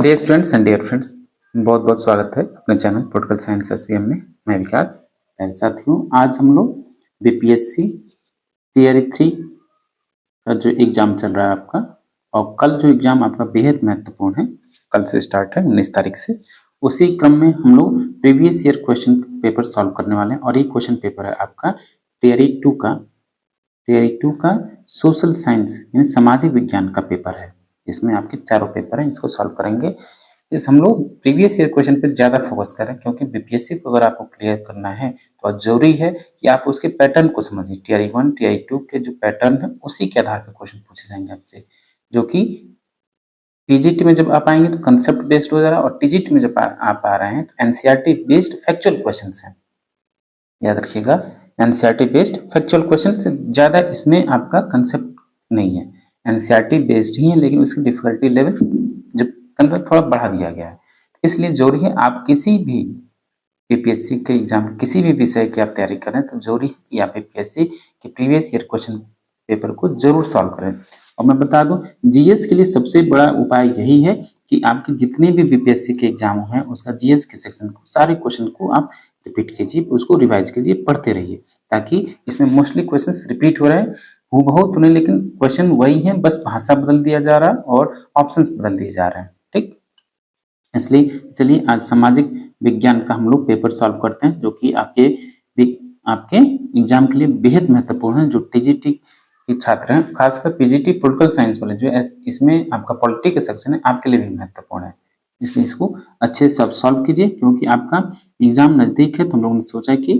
Dear students and dear friends, बहुत बहुत स्वागत है अपने चैनल पॉलिटिकल साइंस एसवीएम में। मैं विकास। मेरे साथियों, आज हम लोग बीपीएससी टीयर 3 का जो एग्जाम चल रहा है आपका, और कल जो एग्जाम आपका बेहद महत्वपूर्ण है, कल से स्टार्ट है 19 तारीख से। उसी क्रम में हम लोग previous year question paper solve करने वाले हैं। और ये क्वेश्चन पेपर है आपका टीयर 2 का सोशल साइंस यानी सामाजिक विज्ञान का पेपर है। इसमें आपके चारों पेपर हैं, इसको सॉल्व करेंगे। इस हम लोग प्रीवियस ईयर क्वेश्चन पर ज़्यादा फोकस करें, क्योंकि बीपीएससी को अगर आपको क्लियर करना है तो जरूरी है कि आप उसके पैटर्न को समझिए। टीआर 1 टीआर 2 के जो पैटर्न है उसी के आधार पर क्वेश्चन पूछे जाएंगे आपसे, जो कि पीजीटी में जब आप आएंगे तो कंसेप्ट बेस्ड हो जा रहा है, और टीजीटी में जब आप आ रहे हैं तो एनसीईआरटी बेस्ड फैक्चुअल क्वेश्चन हैं। याद रखिएगा, एनसीईआरटी बेस्ड फैक्चुअल क्वेश्चन से ज़्यादा इसमें आपका कंसेप्ट नहीं है। एनसीईआरटी बेस्ड ही है, लेकिन उसकी डिफिकल्टी लेवल जो थोड़ा बढ़ा दिया गया है। इसलिए जरूरी है आप किसी भी बीपीएससी के एग्जाम, किसी भी विषय की आप तैयारी करें तो जरूरी है कि आप बीपीएससी के प्रीवियस ईयर क्वेश्चन पेपर को जरूर सॉल्व करें। और मैं बता दूं, जीएस के लिए सबसे बड़ा उपाय यही है कि आपके जितने भी बीपीएससी के एग्जाम हैं उसका जीएस के सेक्शन को, सारे क्वेश्चन को आप रिपीट कीजिए, उसको रिवाइज कीजिए, पढ़ते रहिए, ताकि इसमें मोस्टली क्वेश्चन रिपीट हो रहे हैं, हूबहू तो नहीं, लेकिन क्वेश्चन वही है, बस भाषा बदल दिया जा रहा है और ऑप्शंस बदल दिए जा रहे हैं। ठीक, इसलिए चलिए आज सामाजिक विज्ञान का हम लोग पेपर सॉल्व करते हैं, जो कि आपके एग्जाम के लिए बेहद महत्वपूर्ण है। जो टीजीटी के छात्र हैं, खासकर पीजीटी पॉलिटिकल साइंस वाले, जो इसमें आपका पॉलिटी का सेक्शन है, आपके लिए भी महत्वपूर्ण है। इसलिए इसको अच्छे से आप सॉल्व कीजिए, क्योंकि आपका एग्जाम नज़दीक है। तो हम लोगों ने सोचा कि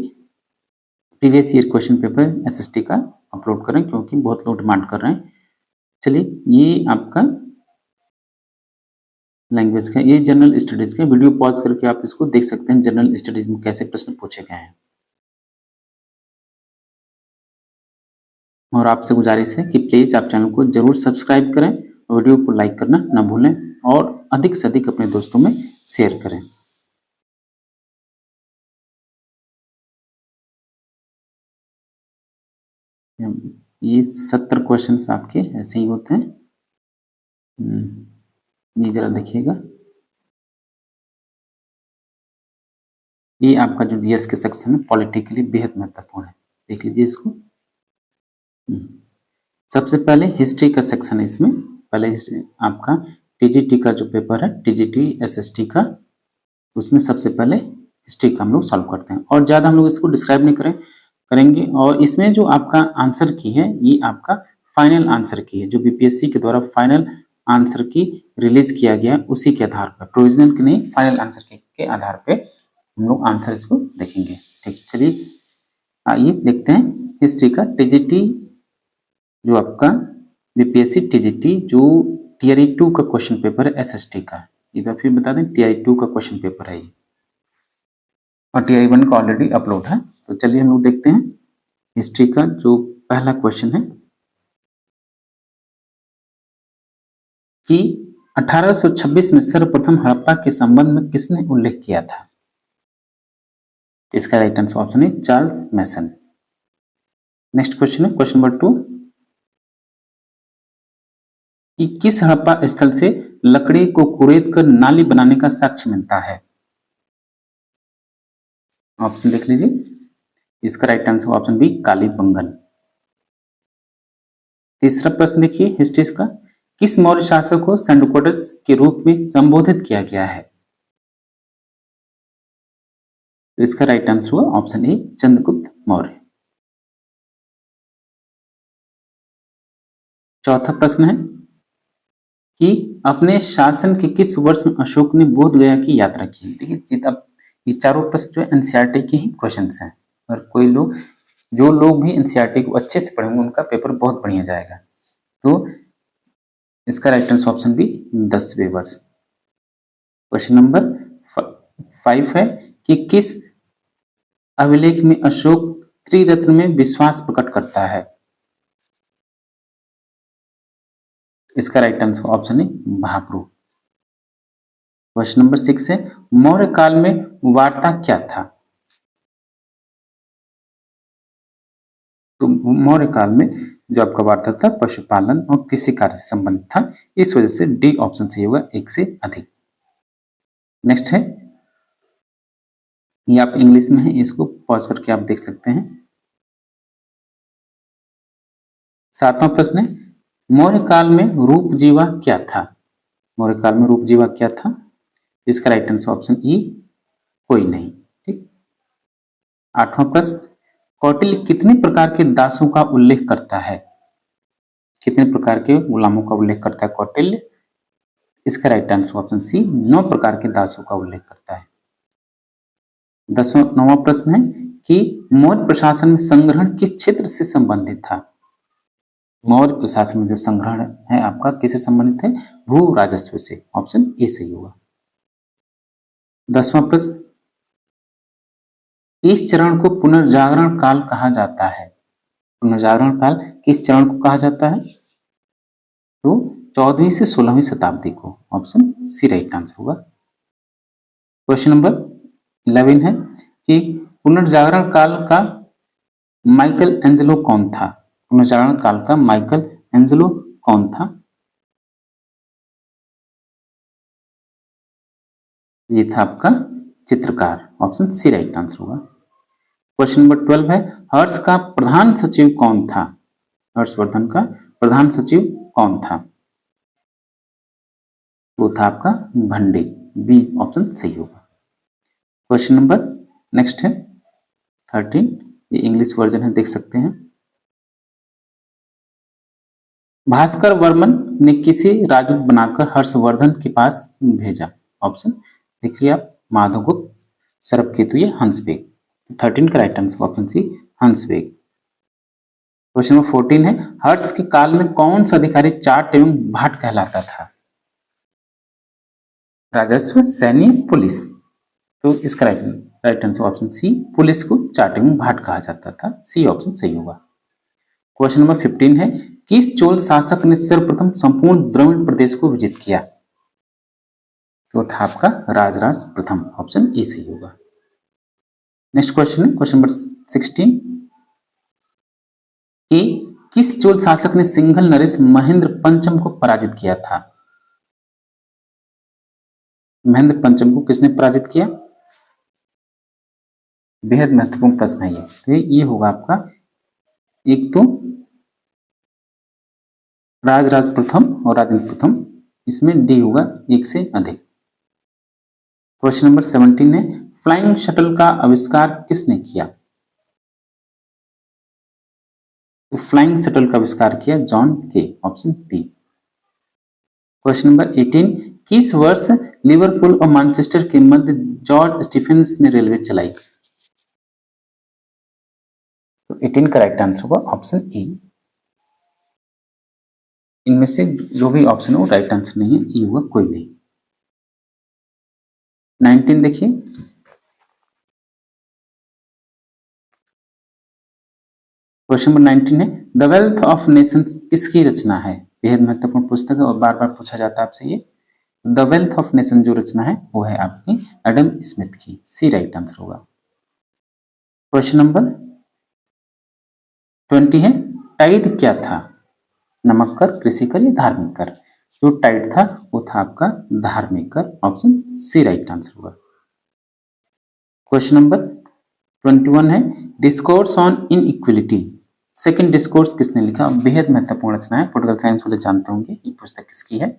previous year question paper SST का अपलोड करें, क्योंकि बहुत लोग डिमांड कर रहे हैं। चलिए, ये आपका लैंग्वेज का, ये जनरल स्टडीज का वीडियो पॉज करके आप इसको देख सकते हैं, जनरल स्टडीज में कैसे प्रश्न पूछे गए हैं। और आपसे गुजारिश है कि प्लीज आप चैनल को जरूर सब्सक्राइब करें, वीडियो को लाइक करना न भूलें, और अधिक से अधिक अपने दोस्तों में शेयर करें। ये 70 क्वेश्चन आपके ऐसे ही होते हैं। ये जरा देखिएगा, ये आपका जो जीएस के सेक्शन है पॉलिटिकली बेहद महत्वपूर्ण है, देख लीजिए इसको। सबसे पहले हिस्ट्री का सेक्शन है। इसमें पहले हिस्ट्री आपका टीजीटी का जो पेपर है, टीजीटी एसएसटी का, उसमें सबसे पहले हिस्ट्री का हम लोग सॉल्व करते हैं, और ज़्यादा हम लोग इसको डिस्क्राइब नहीं करेंगे। और इसमें जो आपका आंसर की है, ये आपका फाइनल आंसर की है, जो बीपीएससी के द्वारा फाइनल आंसर की रिलीज किया गया, उसी के आधार पर, प्रोविजनल के नहीं, फाइनल आंसर के आधार पर हम लोग आंसर इसको देखेंगे। ठीक, चलिए आइए देखते हैं हिस्ट्री का टीजीटी, जो आपका बीपीएससी टीजीटी जो टीयर 2 का क्वेश्चन पेपर है एसएसटी का। ये बार फिर बता दें, टीयर 2 का क्वेश्चन पेपर है ये, और टीयर 1 का ऑलरेडी अपलोड है। तो चलिए हम लोग देखते हैं हिस्ट्री का जो पहला क्वेश्चन है कि 1826 में सर्वप्रथम हड़प्पा के संबंध में किसने उल्लेख किया था। इसका राइट आंसर ऑप्शन है चार्ल्स मैसन। नेक्स्ट क्वेश्चन है क्वेश्चन नंबर 2 कि किस हड़प्पा स्थल से लकड़ी को कुरेद कर नाली बनाने का साक्ष्य मिलता है। ऑप्शन देख लीजिए, इसका right answer option B Kalibangan. तीसरा प्रश्न देखिए हिस्ट्री का, किस मौर्य शासक को सेंडकोटस के रूप में संबोधित किया गया है। तो इसका राइट आंसर हुआ ऑप्शन ए चंद्रगुप्त मौर्य। चौथा प्रश्न है कि अपने शासन के किस वर्ष में अशोक ने बोध गया की यात्रा की। देखिए, अब ये चारों प्रश्न जो है एनसीईआरटी के ही क्वेश्चंस हैं, और कोई लोग, जो लोग भी एनसीईआरटी को अच्छे से पढ़ेंगे उनका पेपर बहुत बढ़िया जाएगा। तो इसका राइट आंसर ऑप्शन बी 10वें वर्ष। क्वेश्चन नंबर 5 है कि किस अभिलेख में अशोक त्रिरत्न में विश्वास प्रकट करता है। इसका राइट आंसर ऑप्शन है महाप्रु। क्वेश्चन नंबर 6 है मौर्य काल में वार्ता क्या था। तो मौर्य काल में जो आपका वार्ता था पशुपालन और कृषि कार्य से संबंधित था, इस वजह से डी ऑप्शन सही होगा, एक से अधिक। नेक्स्ट है, ये आप इंग्लिश में है, इसको पॉज करके आप देख सकते हैं। 7वां प्रश्न है, मौर्य काल में रूपजीवा क्या था? मौर्य काल में रूपजीवा क्या था? इसका राइट आंसर ऑप्शन ई, कोई नहीं। ठीक। 8वां प्रश्न, कौटिल्य कितने प्रकार के दासों का उल्लेख करता है? कितने प्रकार के गुलामों का उल्लेख करता है कौटिल्य? इसका राइट आंसर ऑप्शन सी, 9 प्रकार के दासों का उल्लेख करता है। 9वां प्रश्न है कि मौर्य प्रशासन में संग्रहण किस क्षेत्र से संबंधित था? मौर्य प्रशासन में जो संग्रहण है आपका किससे संबंधित है? भू राजस्व से। ऑप्शन ए सही होगा। 10वां प्रश्न, इस चरण को पुनर्जागरण काल कहा जाता है। पुनर्जागरण काल किस चरण को कहा जाता है? तो 14वीं से 16वीं शताब्दी को। ऑप्शन सी राइट आंसर होगा। क्वेश्चन नंबर 11 है कि पुनर्जागरण काल का माइकल एंजेलो कौन था? पुनर्जागरण काल का माइकल एंजेलो कौन था? ये था आपका चित्रकार। ऑप्शन सी राइट आंसर होगा। क्वेश्चन नंबर 12 है, हर्ष का प्रधान सचिव कौन था? हर्षवर्धन का प्रधान सचिव कौन था? वो था आपका भंडे। बी ऑप्शन सही होगा। क्वेश्चन नंबर नेक्स्ट है 13, ये इंग्लिश वर्जन है, देख सकते हैं। भास्कर वर्मन ने किसे राजदूत बनाकर हर्षवर्धन के पास भेजा? ऑप्शन देखिए आप, माधवगुप्त, सरबकेतु या हंसबेग। 13 का राइट आंसर ऑप्शन सी, हंसबेग। क्वेश्चन नंबर 14 है, हर्ष के काल में कौन सा अधिकारी चाट एवं भाट कहलाता था? राजस्व, सैन्य, पुलिस। तो इसका right answer option C, police को चाट एवं भाट कहा जाता था। सी ऑप्शन सही होगा। क्वेश्चन नंबर 15 है, किस चोल शासक ने सर्वप्रथम संपूर्ण द्रविड़ प्रदेश को विजित किया? तो था आपका राजराज प्रथम। ऑप्शन ए सही होगा। नेक्स्ट क्वेश्चन है क्वेश्चन नंबर 16, कि किस चोल शासक ने सिंघल नरेश महेंद्र पंचम को पराजित किया था? महेंद्र पंचम को किसने पराजित किया? बेहद महत्वपूर्ण प्रश्न है ये। तो ये होगा आपका, एक तो राजराज प्रथम और राजेंद्र प्रथम, इसमें डी होगा एक से अधिक। क्वेश्चन नंबर 17 है, फ्लाइंग शटल का आविष्कार किसने किया? तो फ्लाइंग शटल का आविष्कार किया जॉन के। Option B. क्वेश्चन नंबर 18, किस वर्ष लिवरपूल और मैनचेस्टर के मध्य जॉर्ज स्टीफेंस ने रेलवे चलाई? तो 18 का राइट आंसर होगा ऑप्शन ई। इनमें से जो भी ऑप्शन है वो राइट आंसर नहीं है, ई होगा कोई नहीं। 19 देखिए, क्वेश्चन नंबर 19 है, द वेल्थ ऑफ नेशंस किसकी रचना है? बेहद महत्वपूर्ण पुस्तक है और बार बार पूछा जाता है आपसे ये। द वेल्थ ऑफ नेशन जो रचना है वो है आपकी एडम स्मिथ की। सी राइट आंसर होगा। क्वेश्चन नंबर 20 है, टाइड क्या था? नमक कर, कृषि कर या धार्मिक कर? जो टाइड था वो था आपका धार्मिक कर। ऑप्शन सी राइट आंसर होगा। क्वेश्चन नंबर 21 है, discourse on inequality second discourse किसने लिखा? बेहद महत्वपूर्ण रचना है, पॉलिटिकल साइंस वाले जानते होंगे ये पुस्तक किसकी है।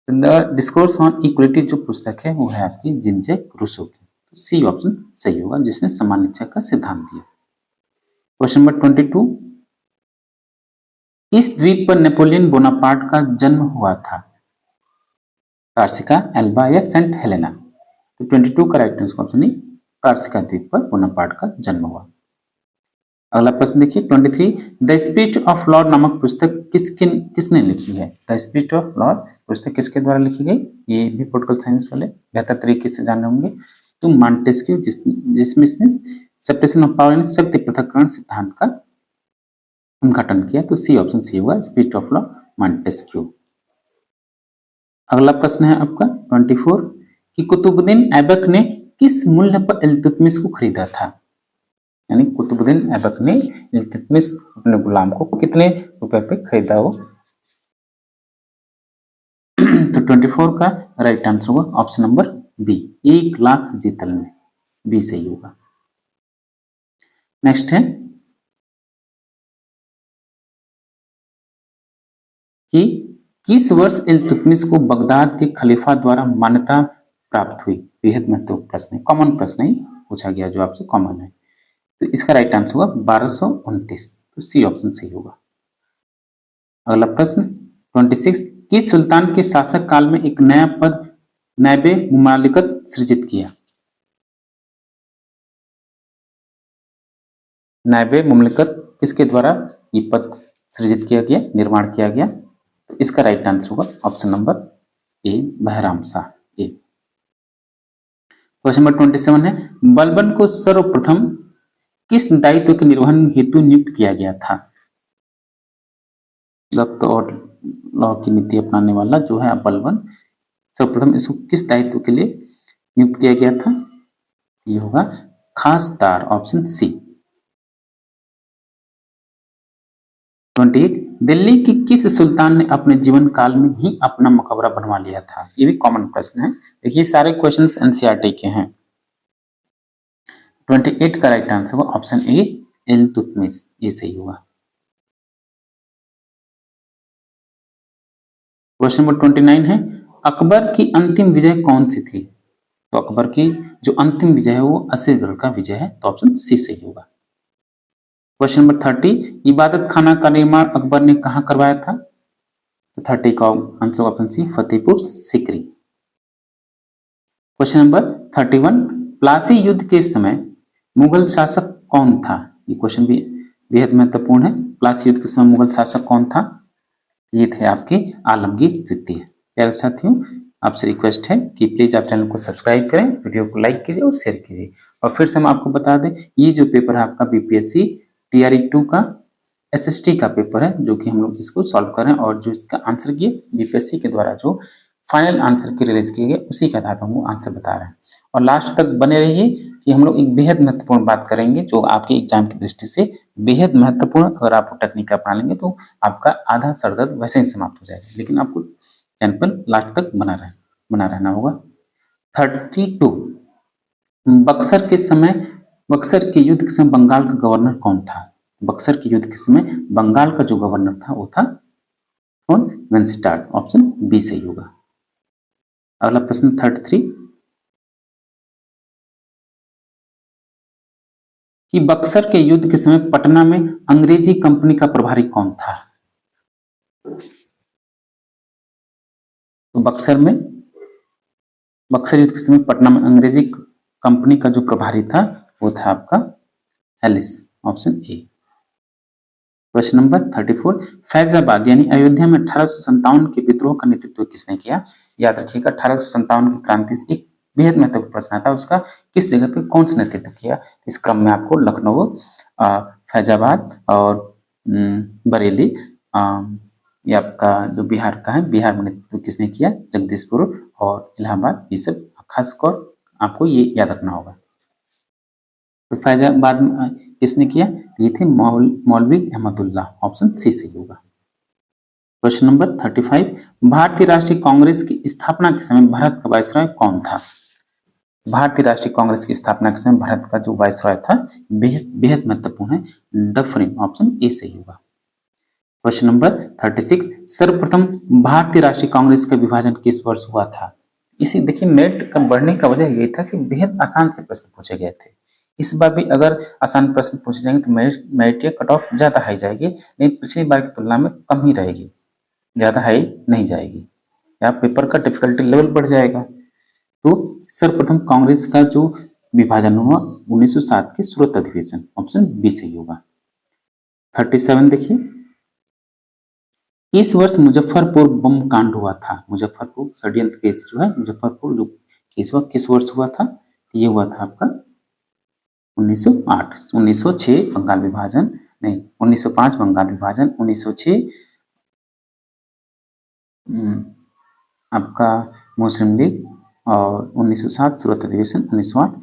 द डिस्कोर्स ऑन इक्वलिटी जो पुस्तक है वो है आपकी जीन जैक रूसो की। तो सी ऑप्शन सही होगा, जिसने समान इच्छा का सिद्धांत दिया। क्वेश्चन नंबर 22, इस द्वीप पर नेपोलियन बोनापार्ट का जन्म हुआ था? कार्सिका, एल्बा या सेंट हेलेना? तो 22 का राइट आंसर ऑप्शन नहीं, कार्सिका द्वीप पर बोनापार्ट का जन्म हुआ। अगला प्रश्न देखिए 23, द स्पीच ऑफ लॉर्ड नामक पुस्तक किसने लिखी है? द स्पीच ऑफ लॉर्ड पुस्तक किसके द्वारा लिखी गई? ये भी पॉलिटिकल साइंस वाले बेहतर तरीके से जान होंगे। तो मॉन्टेस्क्यू, जिसमें इसने सेपरेशन ऑफ पावर यानी शक्ति पृथक्करण सिद्धांत का उद्घाटन किया। तो सी ऑप्शन सी होगा, स्पीच ऑफ लॉर्ड मॉन्टेस्क्यू। अगला प्रश्न है आपका 24, कि कुतुबुद्दीन ऐबक ने किस मूल्य पर इल्तुतमिश को खरीदा था? यानी कुतुबुद्दीन ऐबक ने इल्तुतमिश अपने गुलाम को कितने रुपए पे खरीदा हो? तो 24 का राइट आंसर होगा ऑप्शन नंबर बी 1,00,000 जीतल में, बी सही होगा। नेक्स्ट है कि किस वर्ष इल्तुतमिश को बगदाद के खलीफा द्वारा मान्यता प्राप्त हुई। बेहद महत्वपूर्ण प्रश्न है, कॉमन प्रश्न ही पूछा गया जो आपसे कॉमन है। तो इसका राइट आंसर होगा 1229, तो सी ऑप्शन सही होगा। अगला प्रश्न 26, किस सुल्तान के शासक काल में एक नया पद नैबे मुमालिकत सृजित किया। नैबे मुमलिकत किसके द्वारा ये पद सृजित किया गया, निर्माण किया गया। तो इसका राइट आंसर होगा option number A, Bahram Shah A. Question number 27 है, बलबन को सर्वप्रथम किस दायित्व के निर्वहन हेतु नियुक्त किया गया था। जब्त और लॉ की नीति अपनाने वाला जो है बलबन, सर्वप्रथम इसको किस दायित्व के लिए नियुक्त किया गया था, ये होगा खासदार, ऑप्शन सी। 28, दिल्ली की किस सुल्तान ने अपने जीवन काल में ही अपना मकबरा बनवा लिया था। ये भी कॉमन प्रश्न है, देखिए सारे क्वेश्चंस एनसीईआरटी के हैं। 28 का राइट आंसर होगा ऑप्शन ए, इल्तुतमिश, ये सही होगा। क्वेश्चन नंबर 29 है, अकबर की अंतिम विजय कौन सी थी। तो अकबर की जो अंतिम विजय है वो असरगढ़ का विजय है, तो ऑप्शन सी सही होगा। क्वेश्चन नंबर 30, इबादत खाना का निर्माण अकबर ने कहां करवाया था। तो 30 का answer option C, Fatehpur Sikri. Question number 31, Plassey युद्ध के समय मुगल शासक कौन था। ये क्वेश्चन भी बेहद महत्वपूर्ण है। प्लासी युद्ध के समय मुगल शासक कौन था, ये थे आपके आलमगीर द्वितीय। प्यारे साथियों, आपसे रिक्वेस्ट है कि प्लीज आप चैनल को सब्सक्राइब करें, वीडियो को लाइक कीजिए और शेयर कीजिए। और फिर से हम आपको बता दें, ये जो पेपर है आपका बीपीएससी टीआरई 2 का एसएसटी का पेपर है, जो कि हम लोग इसको सॉल्व कर रहे हैं, और जो इसका आंसर किए बीपीएससी के द्वारा जो फाइनल आंसर के रिलीज किए गए उसी के आधार पर हम आंसर बता रहे हैं। और लास्ट तक बने रहिए कि हम लोग एक बेहद महत्वपूर्ण बात करेंगे जो आपके एग्जाम की दृष्टि से बेहद महत्वपूर्ण। अगर आप टेक्निक अपना लेंगे तो आपका आधा सरदर्द वैसे ही समाप्त हो जाएगा, लेकिन आपको चैनल पर लास्ट तक बना रहना होगा। 32, बक्सर के युद्ध के समय बंगाल का गवर्नर कौन था। बक्सर के युद्ध के समय बंगाल का जो गवर्नर था वो था कौन, वेंस्टाड, ऑप्शन बी सही होगा। अगला प्रश्न 33, कि बक्सर के युद्ध के समय पटना में अंग्रेजी कंपनी का प्रभारी कौन था। तो बक्सर युद्ध के समय पटना में अंग्रेजी कंपनी का जो प्रभारी था वो था आपका Ellis, option A. Question number 34, Faizabad यानी अयोध्या में 1857 के विद्रोह का नेतृत्व किसने किया। याद रखिएगा 1857 की क्रांति से एक बेहद महत्वपूर्ण प्रश्न आता है, उसका किस जगह पे कौन सा नेतृत्व किया। इस क्रम में आपको लखनऊ, फैजाबाद और बरेली, ये आपका जो बिहार का है, बिहार में नेतृत्व किसने किया, जगदीशपुर और इलाहाबाद, ये सब खासकर आपको ये याद रखना होगा। तो फैजाबाद में किसने किया, ये थे मौलवी अहमदुल्ला, ऑप्शन सी सही होगा। क्वेश्चन नंबर 35, भारतीय राष्ट्रीय कांग्रेस की स्थापना के समय भारत का वायसराय कौन था। भारतीय राष्ट्रीय कांग्रेस की स्थापना के समय भारत का जो वायसराय था बेहद महत्वपूर्ण है, डफरिन, ऑप्शन ए सही होगा। क्वेश्चन नंबर 36, सर्वप्रथम भारतीय राष्ट्रीय कांग्रेस का विभाजन किस वर्ष हुआ था। इसी देखिए मेरिट का बढ़ने का वजह यही था कि बेहद आसान से प्रश्न पूछे गए थे। इस बार भी अगर आसान प्रश्न पूछे जाएंगे तो मेरिट कट ऑफ ज्यादा हाई जाएगी, लेकिन पिछली बार की तुलना में कम ही रहेगी, ज्यादा हाई नहीं जाएगी, या पेपर का डिफिकल्टी लेवल बढ़ जाएगा। तो सर्वप्रथम कांग्रेस का जो विभाजन हुआ 1907 के सूरत अधिवेशन, ऑप्शन बी सही होगा। 37 देखिए, इस वर्ष मुजफ्फरपुर बम कांड हुआ था। मुजफ्फरपुर षड्यंत्र केस जो है, मुजफ्फरपुर जो केस हुआ किस वर्ष हुआ था, ये हुआ था आपका 1908, 1906 बंगाल विभाजन, नहीं 1905 बंगाल विभाजन, 1906 आपका मुस्लिम लीग, और 1907 सूरत अधिवेशन, 1908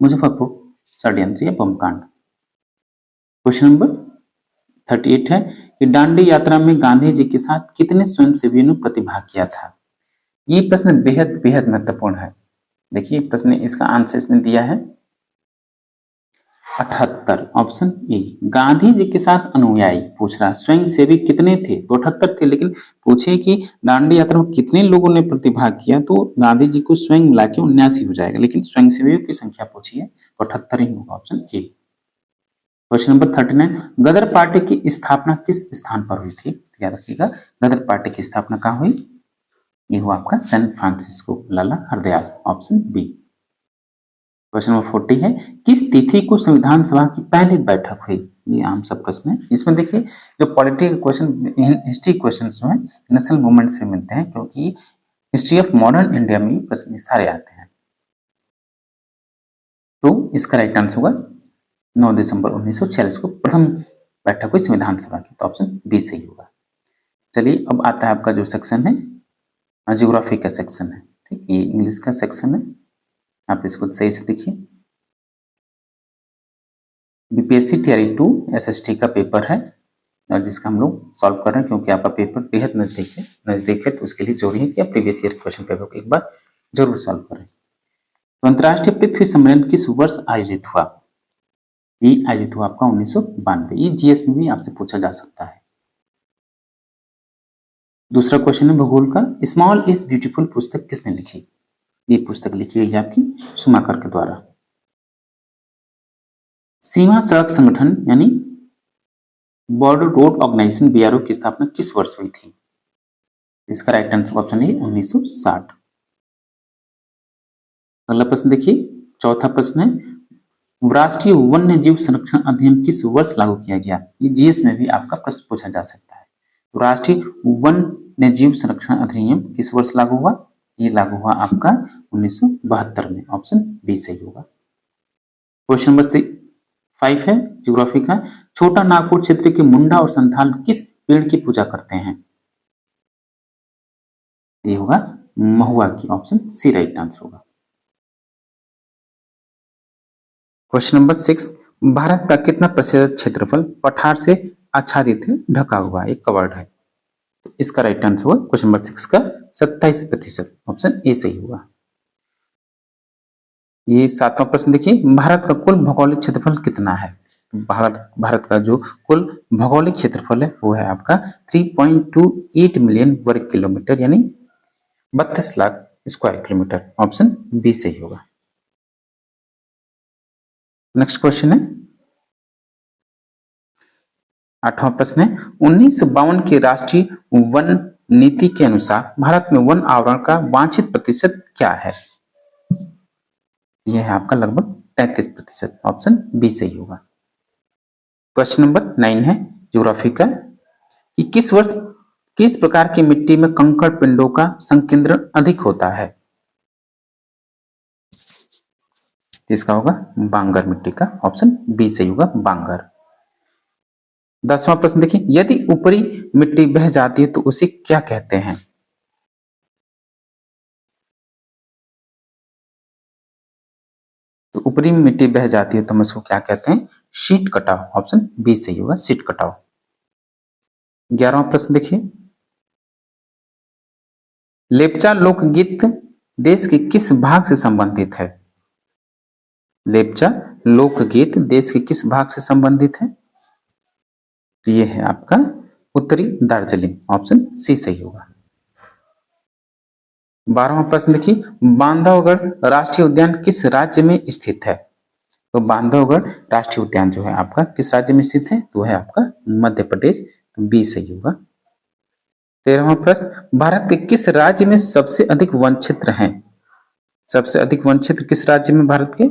मुजफ्फरपुर षड्यंत्र या बम कांड। क्वेश्चन नंबर 38 है कि दांडी यात्रा में गांधी जी के साथ कितने स्वयंसेवियों ने प्रतिभाग किया था। ये प्रश्न बेहद बेहद महत्वपूर्ण है। देखिए प्रश्न इसका आंसर इसने दिया है 78, ऑप्शन ए। गांधी जी के साथ अनुयायी पूछ रहा स्वयं सेवी कितने थे, तो 78 थे, लेकिन पूछे कि दांडी यात्रा में कितने लोगों ने प्रतिभाग किया, तो गांधी जी को स्वयं मिला के 79 हो जाएगा, लेकिन स्वयं सेवियों की संख्या पूछी है तो 78 ही होगा, option A. Question number 39, Ghadar party की स्थापना किस स्थान पर हुई थी, याद रखिएगा गदर पार्टी की स्थापना कहाँ हुई, ये हुआ आपका San Francisco, Lala Hardayal, option B. Question number 40 है, किस तिथि को संविधान सभा की पहली बैठक हुई, ये आम सब प्रश्न है। इसमें देखिए जो पॉलिटिकल क्वेश्चन, हिस्ट्री क्वेश्चन जो है नेशनल मूवमेंट से मिलते हैं, क्योंकि हिस्ट्री ऑफ मॉडर्न इंडिया में प्रश्न सारे आते हैं। तो इसका राइट आंसर होगा 9 दिसंबर 1946 को प्रथम बैठक हुई संविधान सभा की, तो ऑप्शन बी सही होगा। चलिए अब आता है आपका जो सेक्शन है ज्योग्राफी का सेक्शन है, ठीक, ये इंग्लिश का सेक्शन है, आप इसको सही से देखिए। बीपीएससी टीआरई 2 एसएसटी का पेपर है और जिसका हम लोग सॉल्व कर रहे हैं, क्योंकि आपका पेपर बेहद नजदीक है, तो उसके लिए जरूरी है कि आप प्रीवियस ईयर क्वेश्चन पेपर को एक बार जरूर सॉल्व करें। तो अंतर्राष्ट्रीय पृथ्वी सम्मेलन किस वर्ष आयोजित हुआ, ये आयोजित हुआ आपका 1992, ये जीएस में भी आपसे पूछा जा सकता है। दूसरा क्वेश्चन है भूगोल का, स्मॉल इज ब्यूटीफुल पुस्तक किसने लिखी, ये पुस्तक लिखी गई आपकी शुमाकर के द्वारा। सीमा सड़क संगठन यानी बॉर्डर रोड ऑर्गेनाइजेशन बीआरओ की स्थापना किस वर्ष हुई थी, इसका राइट आंसर ऑप्शन है 1960। अगला प्रश्न देखिए, चौथा प्रश्न है राष्ट्रीय वन्य जीव संरक्षण अधिनियम किस वर्ष लागू किया गया, ये जीएस में भी आपका प्रश्न पूछा जा सकता है। तो राष्ट्रीय वन्य जीव संरक्षण अधिनियम किस वर्ष लागू हुआ, ये लागू हुआ आपका 1972 में, ऑप्शन बी सही होगा। क्वेश्चन नंबर 5 है ज्योग्राफी का, छोटा नागपुर क्षेत्र के मुंडा और संथाल किस पेड़ की पूजा करते हैं, ये होगा महुआ की, ऑप्शन सी राइट आंसर होगा। क्वेश्चन नंबर 6, भारत का कितना प्रतिशत क्षेत्रफल पठार से आच्छादित है, ढका हुआ, एक कवर्ड है, तो इसका राइट आंसर होगा क्वेश्चन नंबर 6 का 27%, ऑप्शन ए सही होगा। ये 7वां प्रश्न देखिए, भारत का कुल भौगोलिक क्षेत्रफल कितना है, भारत का जो कुल भौगोलिक क्षेत्रफल है वो है आपका 3.28 मिलियन वर्ग किलोमीटर, यानी 32 lakh square kilometre, option B सही होगा। नेक्स्ट क्वेश्चन है 8वां प्रश्न है, 1952 के राष्ट्रीय वन नीति के अनुसार भारत में वन आवरण का वांछित प्रतिशत क्या है, यह है आपका लगभग 33%, ऑप्शन बी सही होगा। क्वेश्चन नंबर 9 है ज्योग्राफी का, कि किस वर्ष किस प्रकार की मिट्टी में कंकड़ पिंडों का संकेंद्रण अधिक होता है, इसका होगा बांगर मिट्टी का, ऑप्शन बी सही होगा बांगर। 10वां प्रश्न देखिए, यदि ऊपरी मिट्टी बह जाती है तो उसे क्या कहते हैं, तो ऊपरी मिट्टी बह जाती है तो हम इसको क्या कहते हैं, शीट कटाव, ऑप्शन बी सही होगा शीट कटाव। 11वां प्रश्न देखिए, लेप्चा लोकगीत देश के किस भाग से संबंधित है, लेप्चा लोकगीत देश के किस भाग से संबंधित है, तो ये है आपका उत्तरी दार्जिलिंग, ऑप्शन सी सही होगा। 12वां प्रश्न देखिए, बांधवगढ़ राष्ट्रीय उद्यान किस राज्य में स्थित है, तो बांधवगढ़ राष्ट्रीय उद्यान जो है आपका किस राज्य में स्थित है, तो है आपका मध्य प्रदेश, तो बी सही होगा। 13वां प्रश्न, भारत के किस राज्य में सबसे अधिक वन क्षेत्र हैं, सबसे अधिक वन क्षेत्र किस राज्य में भारत के,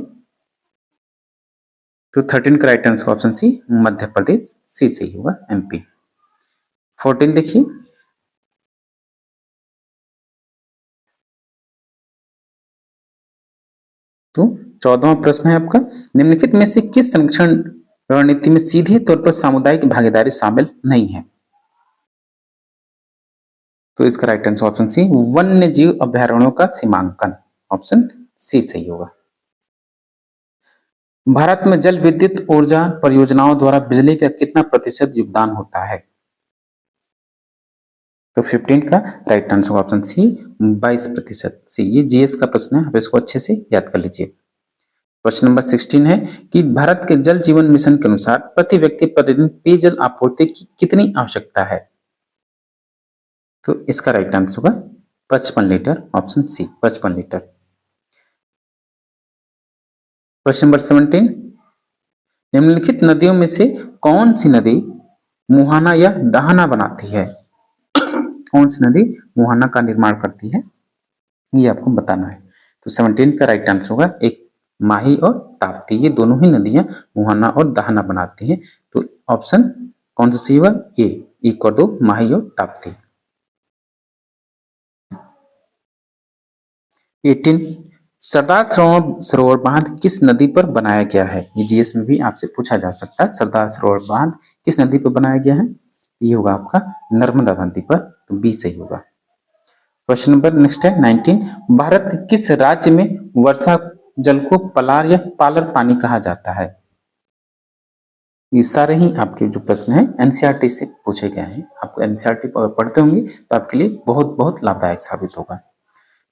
तो 13 का राइट आंसर ऑप्शन सी मध्य प्रदेश, सी सही होगा एमपी। 14 देखिए, तो 14वां प्रश्न है आपका, निम्नलिखित में से किस संरक्षण रणनीति में सीधे तौर पर सामुदायिक भागीदारी शामिल नहीं है, तो इसका राइट आंसर ऑप्शन सी वन्य जीव अभयारण्यों का सीमांकन, ऑप्शन सी सही होगा। भारत में जल विद्युत ऊर्जा परियोजनाओं द्वारा बिजली का कितना प्रतिशत योगदान होता है, तो 15 का राइट आंसर होगा ऑप्शन सी 22% सी। ये जीएस का प्रश्न है, आप इसको अच्छे से याद कर लीजिए। क्वेश्चन नंबर 16 है कि भारत के जल जीवन मिशन के अनुसार प्रति व्यक्ति प्रतिदिन पेयजल आपूर्ति की कितनी आवश्यकता है? तो इसका राइट आंसर होगा 55 litre, option C 55 litre. Question number 17, निम्नलिखित नदियों में से कौन सी नदी मुहाना या दहाना बनाती है? कौन सी नदी मुहाना का निर्माण करती है, ये आपको बताना है। तो 17 का राइट आंसर होगा एक माही और ताप्ती, ये दोनों ही नदियां मुहाना और दहाना बनाती हैं। तो ऑप्शन कौन सा सही होगा? ए, 1 और 2 माही और ताप्ती। 18, सरदार सरोवर बांध किस नदी पर बनाया गया है? ये जीएस में भी आपसे पूछा जा सकता है। सरदार सरोवर बांध किस नदी पर बनाया गया है? ये होगा आपका नर्मदा नदी पर, तो बी सही होगा। क्वेश्चन नंबर नेक्स्ट है 19, भारत के किस राज्य में वर्षा जल को पलार या पालर पानी कहा जाता है? ये सारे ही आपके जो प्रश्न हैं एनसीईआरटी से पूछे गए हैं। आपको एनसीईआरटी पढ़ते होंगे तो आपके लिए बहुत बहुत लाभदायक साबित होगा।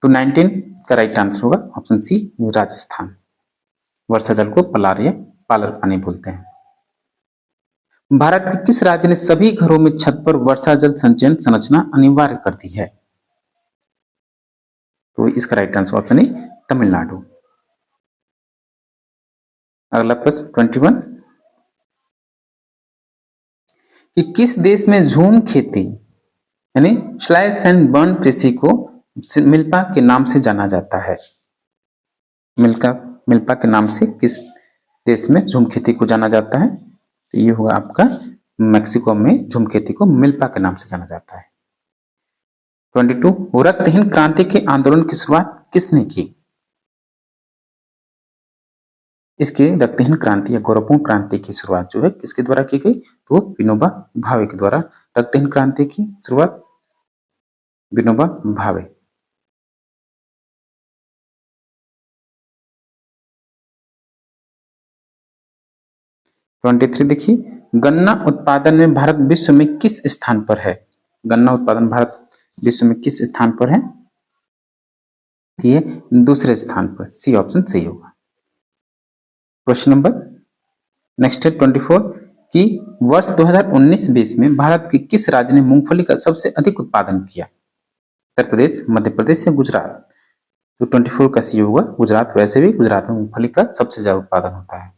तो 19 का राइट आंसर होगा ऑप्शन सी राजस्थान। वर्षा जल को पलार या पालर पानी बोलते हैं। भारत के किस राज्य ने सभी घरों में छत पर वर्षा जल संचयन संरचना अनिवार्य कर दी है? तो इसका राइट आंसर ऑप्शन है तमिलनाडु। अगला प्रश्न 21, कि किस देश में झूम खेती यानी स्लैश एंड बर्न कृषि को मिल्पा के नाम से जाना जाता है? मिल्पा के नाम से किस देश में झूम खेती को जाना जाता है? तो ये होगा आपका मेक्सिको में झूम खेती को मिल्पा के नाम से जाना जाता है। 22, रक्तहीन क्रांति के आंदोलन की शुरुआत किसने की? इसके रक्तहीन क्रांति या गौरवपूर्ण क्रांति की शुरुआत जो है किसके द्वारा की गई? तो विनोबा भावे के द्वारा रक्तहीन क्रांति की शुरुआत विनोबा भावे। ट्वेंटी थ्री देखिए, गन्ना उत्पादन में भारत विश्व में किस स्थान पर है? गन्ना उत्पादन भारत विश्व में किस स्थान पर है? ये दूसरे स्थान पर, सी ऑप्शन सही होगा। क्वेश्चन नंबर नेक्स्ट है 24, कि वर्ष 2019-20 में भारत के किस राज्य ने मूंगफली का सबसे अधिक उत्पादन किया? उत्तर प्रदेश, मध्य प्रदेश या गुजरात? तो 24 का सी होगा गुजरात। वैसे भी गुजरात में मूंगफली का सबसे ज्यादा उत्पादन होता है।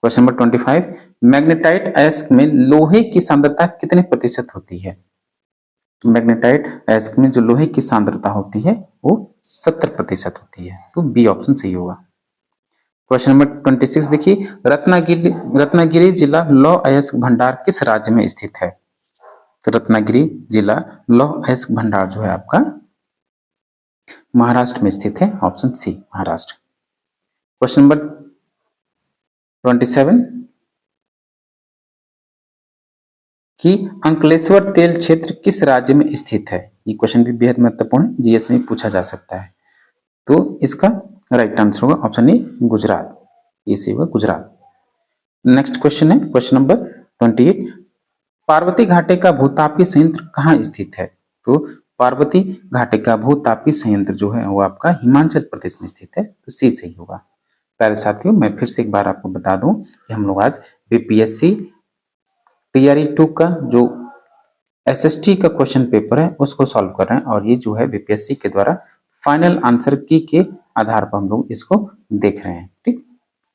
क्वेश्चन नंबर 25, मैग्नेटाइट अयस्क में लोहे की सांद्रता कितने प्रतिशत होती है? मैग्नेटाइट अयस्क में जो लोहे की सांद्रता होती है वो 70% होती है, तो बी ऑप्शन सही होगा। क्वेश्चन नंबर 26 देखिए, रत्नागिरी जिला लौह अयस्क भंडार किस राज्य में स्थित है? तो रत्नागिरी जिला लौह अयस्क भंडार जो है आपका महाराष्ट्र में स्थित है, option C Maharashtra. Question number 27, कि अंकलेश्वर तेल क्षेत्र किस राज्य में स्थित है? ये क्वेश्चन भी बेहद महत्वपूर्ण है, जीएस में पूछा जा सकता है। तो इसका राइट आंसर होगा ऑप्शन ए गुजरात, ये सही होगा गुजरात। नेक्स्ट क्वेश्चन है क्वेश्चन नंबर 28, पार्वती घाटे का भूतापीय संयंत्र कहाँ स्थित है? तो पार्वती घाटे का भूतापीय संयंत्र जो है वो आपका हिमाचल प्रदेश में स्थित है, तो सी सही होगा। प्यारे साथियों, मैं फिर से एक बार आपको बता दूं कि हम लोग आज बीपीएससी टीआरई 2 का जो एसएसटी का क्वेश्चन पेपर है उसको सॉल्व कर रहे हैं, और ये जो है बीपीएससी के द्वारा फाइनल आंसर की के आधार पर हम लोग इसको देख रहे हैं, ठीक,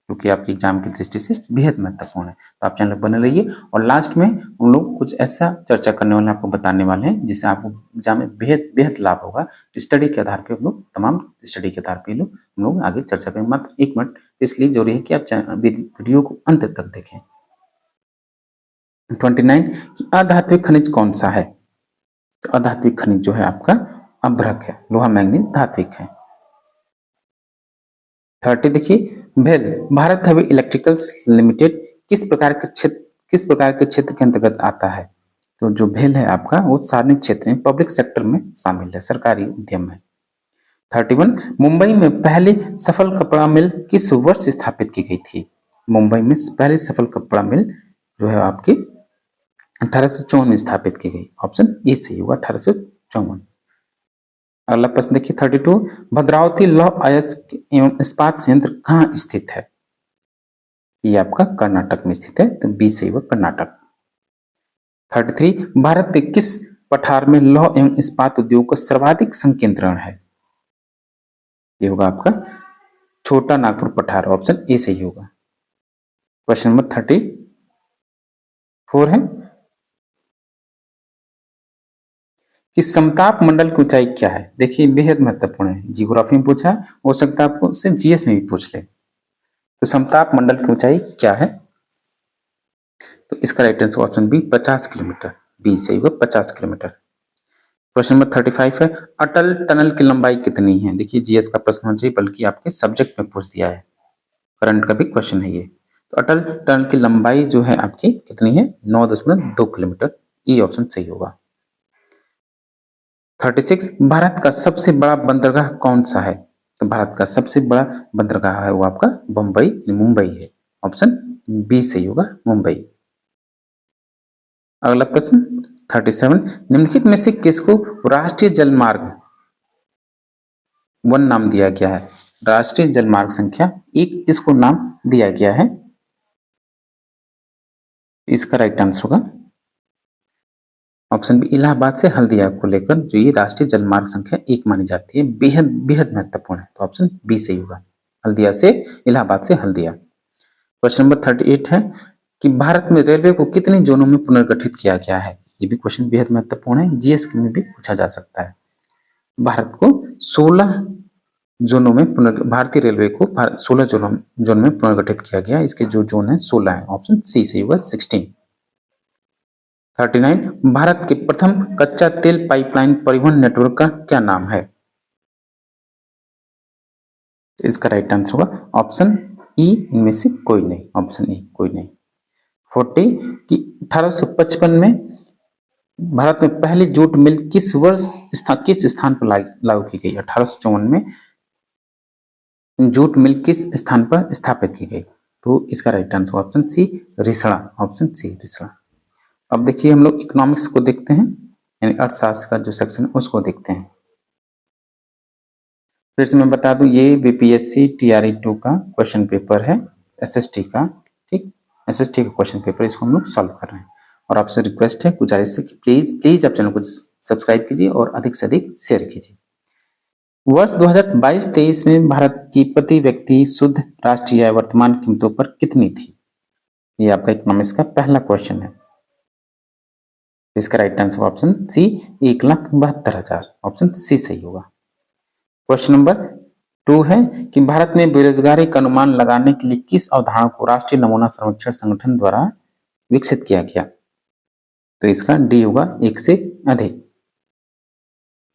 क्योंकि आपकी एग्जाम की दृष्टि से बेहद महत्वपूर्ण है। तो आप चैनल बने रहिए, और लास्ट में हम लोग कुछ ऐसा चर्चा करने वाले आपको बताने वाले हैं जिससे आपको एग्जाम में बेहद बेहद लाभ होगा। स्टडी के आधार पर हम लोग तमाम स्टडी के आधार पर हम लोग आगे चर्चा करेंगे। मात्र 1 मिनट, इसलिए जरूरी है कि आप वीडियो को अंत तक देखें। 29, कि अधात्विक खनिज कौन सा है? तो अधात्विक खनिज जो है आपका अभ्रक है, लोहा मैंगनीज धात्विक है। 30 देखिए, भेल भारत हेवी इलेक्ट्रिकल्स लिमिटेड किस प्रकार के क्षेत्र के अंतर्गत आता है? तो जो भेल है आपका वो सार्वजनिक क्षेत्र में, पब्लिक सेक्टर में शामिल है, सरकारी उद्यम है। 31, मुंबई में पहली सफल कपड़ा मिल किस वर्ष स्थापित की गई थी? मुंबई में पहली सफल कपड़ा मिल जो है आपकी 1854 में स्थापित की गई। ऑप्शन ए सही होगा 1854। अगला प्रश्न देखिए 32, भद्रावती लौह अयस्क एवं इस्पात संयंत्र कहाँ स्थित है? ये आपका कर्नाटक में स्थित है, तो बी सही होगा कर्नाटक। 33, भारत के किस पठार में लौह एवं इस्पात उद्योग का सर्वाधिक संकेंद्रण है? ये होगा आपका छोटा नागपुर पठार। ऑप्शन ए सही होगा। क्वेश्चन नंबर 34 है कि समताप मंडल की ऊंचाई क्या है? देखिए बेहद महत्वपूर्ण है, जियोग्राफी में पूछा, हो सकता है आपको सिर्फ जीएस में भी पूछ ले। तो समताप मंडल की ऊंचाई क्या है? तो इसका right answer option B 50 kilometre. B सही होगा 50 किलोमीटर। क्वेश्चन नंबर 35 है अटल टनल की लंबाई कितनी है? देखिए जीएस का प्रश्न होना चाहिए, बल्कि आपके सब्जेक्ट में पूछ दिया है, करंट का भी क्वेश्चन है ये। तो अटल टनल की लंबाई जो है आपकी कितनी है? 9.2 किलोमीटर। ई ऑप्शन सही होगा। 36, भारत का सबसे बड़ा बंदरगाह कौन सा है? तो भारत का सबसे बड़ा बंदरगाह है वो आपका मुंबई है। ऑप्शन बी सही होगा मुंबई। अगला प्रश्न 37, निम्नलिखित में से किसको राष्ट्रीय जलमार्ग 1 नाम दिया गया है? राष्ट्रीय जलमार्ग संख्या 1 किसको नाम दिया गया है? इसका राइट आंसर होगा ऑप्शन बी इलाहाबाद से हल्दिया को लेकर जो ये राष्ट्रीय जलमार्ग संख्या 1 मानी जाती है, बेहद बेहद महत्वपूर्ण है। तो ऑप्शन बी सही होगा, हल्दिया से इलाहाबाद से हल्दिया। क्वेश्चन नंबर 38 है कि भारत में रेलवे को कितने जोनों में पुनर्गठित किया गया है? ये भी क्वेश्चन बेहद महत्वपूर्ण है, जीएस में भी पूछा जा सकता है। भारत को 16 जोनों में भारतीय रेलवे को 16 जोन में पुनर्गठित किया गया। इसके जो जोन है 16 है। ऑप्शन सी सही होगा 16। 39, भारत के प्रथम कच्चा तेल पाइपलाइन परिवहन नेटवर्क का क्या नाम है? इसका राइट आंसर होगा ऑप्शन ई, इनमें से कोई नहीं। ऑप्शन ई कोई नहीं। 40 कि 1855 में भारत में पहली जूट मिल किस वर्ष किस स्थान पर लागू की गई? 1854 में जूट मिल किस स्थान पर स्थापित की गई? तो इसका right answer option C Rishra. Option C Rishra. अब देखिए हम लोग इकोनॉमिक्स को देखते हैं, यानी अर्थशास्त्र का जो सेक्शन है उसको देखते हैं। फिर से मैं बता दूं ये बीपीएससी टीआरई 2 का क्वेश्चन पेपर है, एसएसटी का। ठीक, एसएसटी का क्वेश्चन पेपर, इसको हम लोग सॉल्व कर रहे हैं। और आपसे रिक्वेस्ट है, गुजारिश है कि प्लीज आप चैनल को सब्सक्राइब कीजिए और अधिक से अधिक शेयर कीजिए। वर्ष 2022-23 में भारत की प्रति व्यक्ति शुद्ध राष्ट्रीय आय वर्तमान कीमतों पर कितनी थी? ये आपका इकोनॉमिक्स का पहला क्वेश्चन है। इसका right answer option C 1,72,000। Option C सही होगा। क्वेश्चन नंबर 2 है कि भारत में बेरोजगारी का अनुमान लगाने के लिए किस अवधारणा को राष्ट्रीय नमूना सर्वेक्षण संगठन द्वारा विकसित किया गया? तो इसका डी होगा 1 से अधिक,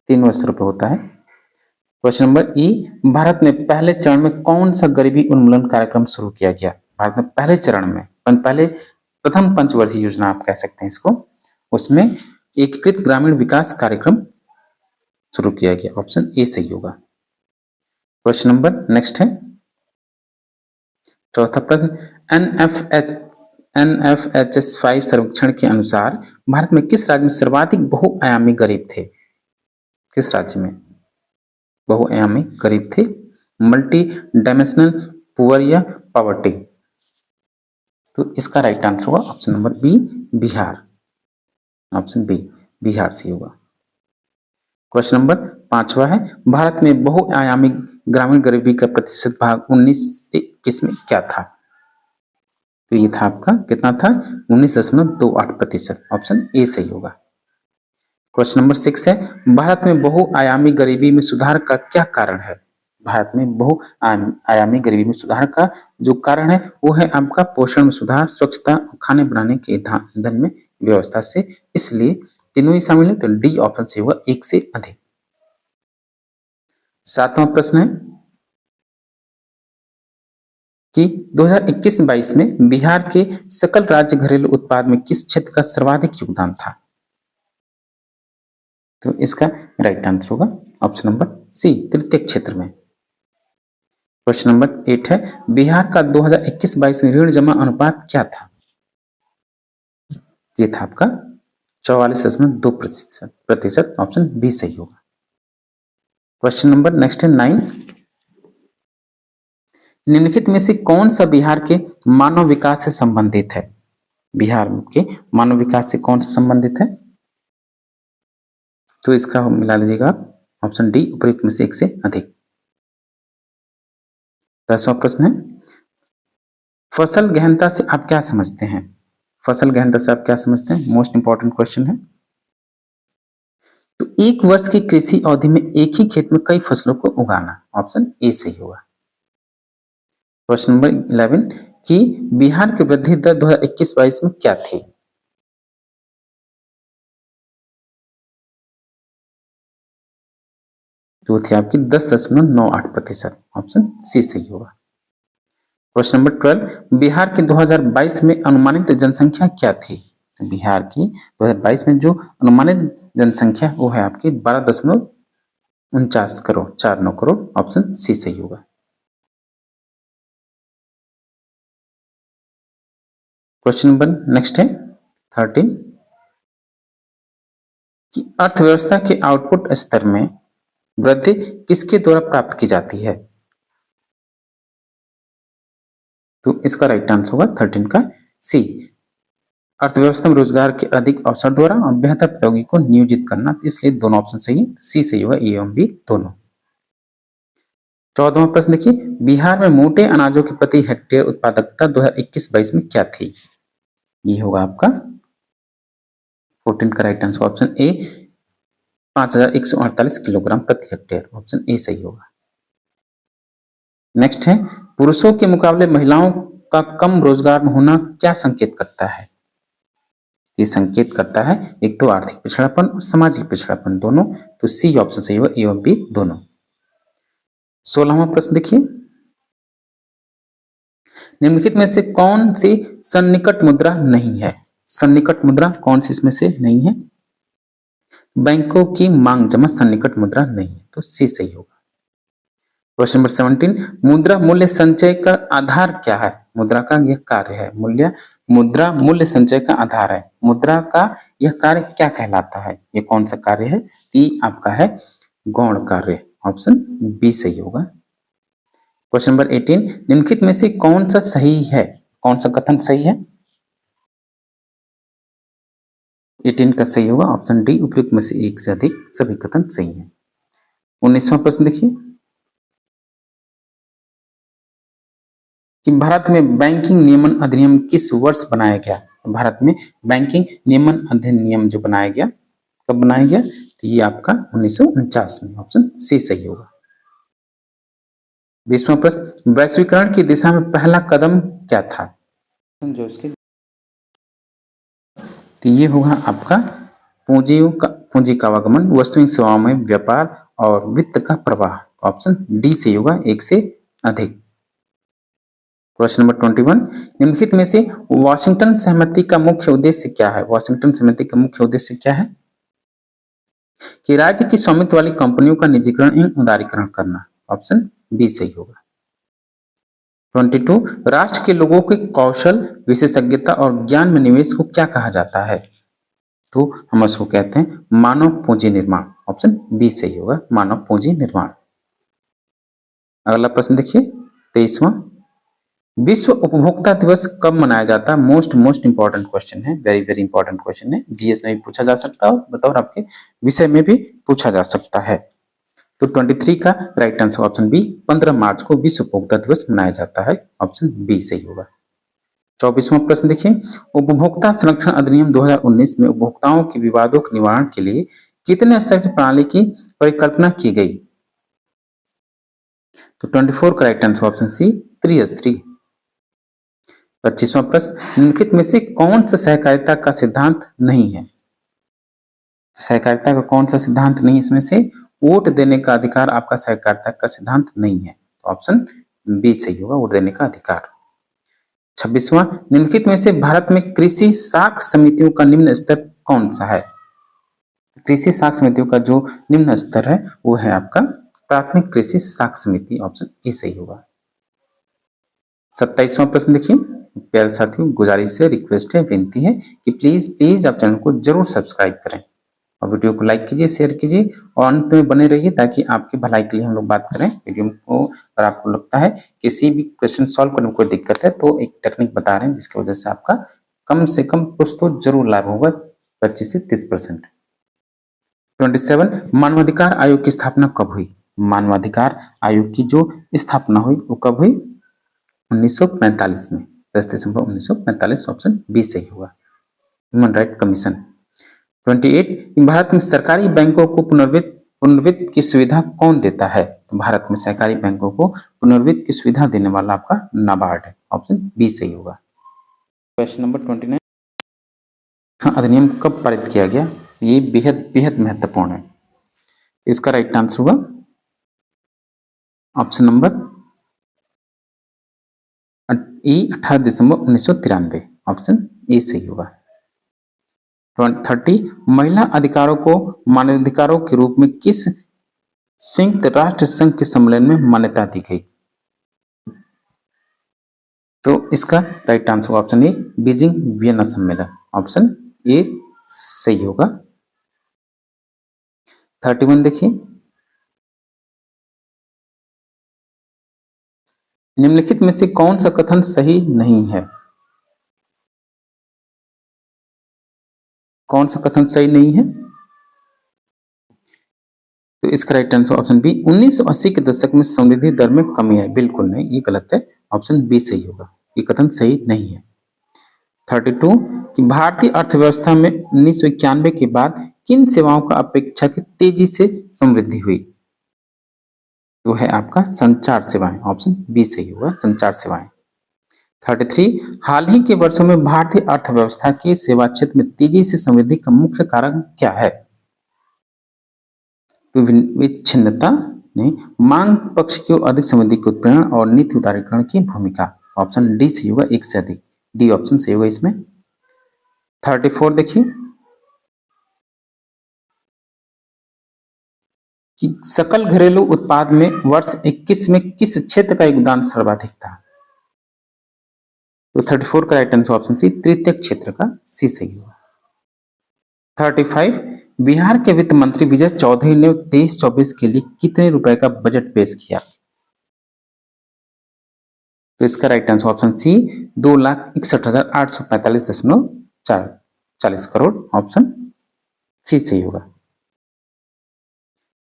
3 वर्ष रुपये होता है। क्वेश्चन नंबर ई, भारत में पहले चरण में कौन सा गरीबी उन्मूलन कार्यक्रम शुरू किया गया? भारत में पहले चरण में, पहले प्रथम पंचवर्षीय योजना आप कह सकते हैं इसको, उसमें एकीकृत ग्रामीण विकास कार्यक्रम शुरू किया गया। ऑप्शन ए सही होगा। क्वेश्चन नंबर नेक्स्ट है चौथा प्रश्न, NFHS 5 सर्वेक्षण के अनुसार भारत में किस राज्य में सर्वाधिक बहुआयामी गरीब थे? किस राज्य में बहुआयामी गरीब थे? मल्टी डायमेंशनल पुअर या पॉवर्टी? तो इसका राइट आंसर होगा option number B Bihar. Option B Bihar से होगा। क्वेश्चन नंबर 5वां है, भारत में बहुआयामी ग्रामीण गरीबी का प्रतिशत भाग 1921 में क्या था? तो ये था आपका कितना था? 19.28%। ऑप्शन ए सही होगा। क्वेश्चन नंबर 6 है, भारत में बहुआयामी गरीबी में सुधार का क्या कारण है? भारत में बहुआयामी गरीबी में सुधार का जो कारण है वो है आपका पोषण में सुधार, स्वच्छता और खाने बनाने के ईंधन में व्यवस्था से, इसलिए तीनों ही शामिल है। तो डी ऑप्शन से होगा 1 से अधिक। 7वां प्रश्न है कि 2021-22 में बिहार के सकल राज्य घरेलू उत्पाद में किस क्षेत्र का सर्वाधिक योगदान था? तो इसका राइट आंसर होगा ऑप्शन नंबर सी तृतीय क्षेत्र में। क्वेश्चन नंबर 8 है, बिहार का 2021-22 में ऋण जमा अनुपात क्या था? ये था आपका 44.2%। ऑप्शन बी सही होगा। क्वेश्चन नंबर नेक्स्ट है 9। निम्नलिखित में से कौन सा बिहार के मानव विकास से संबंधित है? बिहार के मानव विकास से कौन सा संबंधित है? तो इसका मिला लीजिएगा आप ऑप्शन डी, उपयुक्त में से एक से अधिक। 10वां प्रश्न है, फसल गहनता से आप क्या समझते हैं? फसल गहनता से आप क्या समझते हैं? मोस्ट इंपॉर्टेंट क्वेश्चन है। तो एक वर्ष की कृषि अवधि में एक ही खेत में कई फसलों को उगाना, ऑप्शन ए सही होगा। क्वेश्चन नंबर 11 कि बिहार की वृद्धि दर 2021-22 में क्या थी? जो थी आपकी 10.98%, ऑप्शन सी सही होगा। क्वेश्चन नंबर 12 बिहार की 2022 में अनुमानित जनसंख्या क्या थी? बिहार की 2022 में जो अनुमानित जनसंख्या वो है आपकी 12.49 करोड़ 49 करोड़, ऑप्शन सी सही होगा। क्वेश्चन नंबर नेक्स्ट है 13 कि अर्थव्यवस्था के आउटपुट स्तर में वृद्धि किसके द्वारा प्राप्त की जाती है? तो इसका राइट आंसर होगा 13 का सी, अर्थव्यवस्था में रोजगार के अधिक अवसर द्वारा और बेहतर प्रौद्योगिकी को नियोजित करना। इसलिए दोनों ऑप्शन सही है, सी सही होगा, ए एवं बी दोनों। 14वां प्रश्न देखिए, बिहार में मोटे अनाजों की प्रति हेक्टेयर उत्पादकता 2021-22 में क्या थी? ये होगा आपका 14 का right answer option A, 5148 kilogram प्रति हेक्टेयर, ऑप्शन ए सही होगा। नेक्स्ट है, पुरुषों के मुकाबले महिलाओं का कम रोजगार में होना क्या संकेत करता है? ये संकेत करता है एक तो आर्थिक पिछड़ापन और सामाजिक पिछड़ापन दोनों, तो सी ऑप्शन सही होगा, ए और बी दोनों। 16वां प्रश्न देखिए, निम्नलिखित में से कौन सी सन्निकट मुद्रा नहीं है? सन्निकट मुद्रा कौन सी इसमें से नहीं है? बैंकों की मांग जमा सन्निकट मुद्रा नहीं है, तो सी सही होगा। क्वेश्चन नंबर 17 मुद्रा मूल्य संचय का आधार क्या है? मुद्रा का यह कार्य है, मुद्रा मूल्य संचय का आधार है। मुद्रा का यह कार्य क्या कहलाता है? ये कौन सा कार्य है? ये आपका है गौण कार्य, ऑप्शन बी सही होगा। क्वेश्चन नंबर 18 निम्नलिखित में से कौन सा सही है? कौन सा कथन सही है? 18 का सही होगा ऑप्शन डी, उपयुक्त में से एक से अधिक सभी कथन सही है। 19वां प्रश्न देखिए कि भारत में बैंकिंग नियमन अधिनियम किस वर्ष बनाया गया? भारत में बैंकिंग नियमन अधिनियम जो बनाया गया, कब बनाया गया? तो ये आपका 1949 में, ऑप्शन सी सही होगा। 20वां प्रश्न वैश्वीकरण की दिशा में पहला कदम क्या था? जो उसके तो ये होगा आपका पूंजी का आवागमन, वस्तुएं सेवाओं में व्यापार और वित्त का प्रवाह, ऑप्शन डी सही होगा, एक से अधिक। क्वेश्चन नंबर 21 निम्नलिखित में से वाशिंगटन सहमति का मुख्य उद्देश्य क्या है? वाशिंगटन सहमति का मुख्य उद्देश्य क्या है? कि राज्य की स्वामित्व वाली कंपनियों का निजीकरण एवं उदारीकरण करना, ऑप्शन बी सही होगा। 22 राष्ट्र के लोगों के कौशल, विशेषज्ञता और ज्ञान में निवेश को क्या कहा जाता है? तो हम उसको कहते हैं मानव पूंजी निर्माण, ऑप्शन बी सही होगा, मानव पूंजी निर्माण। अगला प्रश्न देखिए 23वां विश्व उपभोक्ता दिवस कब मनाया जाता है? मोस्ट इंपॉर्टेंट क्वेश्चन है, वेरी वेरी इंपॉर्टेंट क्वेश्चन है, जीएस में भी पूछा जा सकता है और आपके विषय में भी पूछा जा सकता है। तो 23 का राइट आंसर ऑप्शन बी, 15 मार्च को विश्व उपभोक्ता दिवस मनाया जाता है, ऑप्शन बी सही होगा। 24वां प्रश्न देखिए उपभोक्ता संरक्षण अधिनियम 2019 में उपभोक्ताओं के विवादों के निवारण के लिए कितने स्तर की प्रणाली की परिकल्पना की गई? तो 24 का राइट आंसर ऑप्शन सी, त्रिस्तरीय। 25वां प्रश्न निम्नलिखित में से कौन सा सहकारिता का सिद्धांत नहीं है? सहकारिता का कौन सा सिद्धांत नहीं? इसमें से वोट देने का अधिकार आपका सहकारिता का सिद्धांत नहीं है, तो ऑप्शन बी सही होगा, वोट देने का अधिकार। 26वां निम्नलिखित में से भारत में कृषि साख समितियों का निम्न स्तर कौन सा है? कृषि साख समितियों का जो निम्न स्तर है वो है आपका प्राथमिक कृषि साख समिति, ऑप्शन ए सही होगा। 27वां प्रश्न देखिए प्यारे साथियों, गुजारिश है, रिक्वेस्ट है, विनती है कि प्लीज आप चैनल को जरूर सब्सक्राइब करें और वीडियो को लाइक कीजिए, शेयर कीजिए और अंत में बने रहिए ताकि आपकी भलाई के लिए हम लोग बात करें। वीडियो को अगर आपको लगता है किसी भी क्वेश्चन सॉल्व करने में कोई दिक्कत है तो एक टेक्निक बता रहे हैं जिसकी वजह से आपका कम से कम कुछ तो जरूर लाभ होगा, 25 से 30%। 27 मानवाधिकार आयोग की स्थापना कब हुई? मानवाधिकार आयोग की जो स्थापना हुई वो कब हुई? 1945 में, 10 दिसंबर 1945, ऑप्शन बी सही होगा। Human right commission. 28 भारत में सरकारी बैंकों को पुनर्वित्त की सुविधा कौन देता है? तो भारत में सरकारी बैंकों को पुनर्वित्त की सुविधा देने वाला आपका नाबार्ड है, ऑप्शन बी सही होगा। क्वेश्चन नंबर 29, अधिनियम कब पारित किया गया? ये बेहद बेहद महत्वपूर्ण है। इसका राइट आंसर होगा option number E 18 December 1993, option A सही होगा। 30 महिला अधिकारों को मानवाधिकारों के रूप में किस संयुक्त राष्ट्र संघ के सम्मेलन में मान्यता दी गई? तो इसका right answer option A Beijing Vienna सम्मेलन, ऑप्शन ए सही होगा। 31 देखिए, निम्नलिखित में से कौन सा कथन सही नहीं है? कौन सा कथन सही नहीं है? तो इसका राइट आंसर ऑप्शन बी 1980 के दशक में समृद्धि दर में कमी आई। बिल्कुल नहीं, ये गलत है, ऑप्शन बी सही होगा, ये कथन सही नहीं है। 32 कि भारतीय अर्थव्यवस्था में 1991 के बाद किन सेवाओं का अपेक्षाकृत तेजी से समृद्धि हुई? तो है आपका संचार सेवाएं, ऑप्शन बी सही होगा, संचार सेवाएं। 33 हाल ही के वर्षों में भारतीय अर्थव्यवस्था के सेवा क्षेत्र में तेजी से समृद्धि का मुख्य कारण क्या है? तो विच्छिन्नता नहीं, मांग पक्ष की अधिक समृद्धि के उत्प्रेरण और नीति उदारीकरण की भूमिका, ऑप्शन डी सही होगा, एक से अधिक, डी ऑप्शन सही होगा इसमें। 34 देखिए कि सकल घरेलू उत्पाद में वर्ष 21 में किस क्षेत्र का योगदान सर्वाधिक था? तो 34 का राइट आंसर ऑप्शन सी तृतीयक क्षेत्र का, सी सही होगा। 35 बिहार के वित्त मंत्री विजय चौधरी ने 23-24 के लिए कितने रुपए का बजट पेश किया? तो इसका right answer option C 2,61,845.40 crore, option C सही होगा।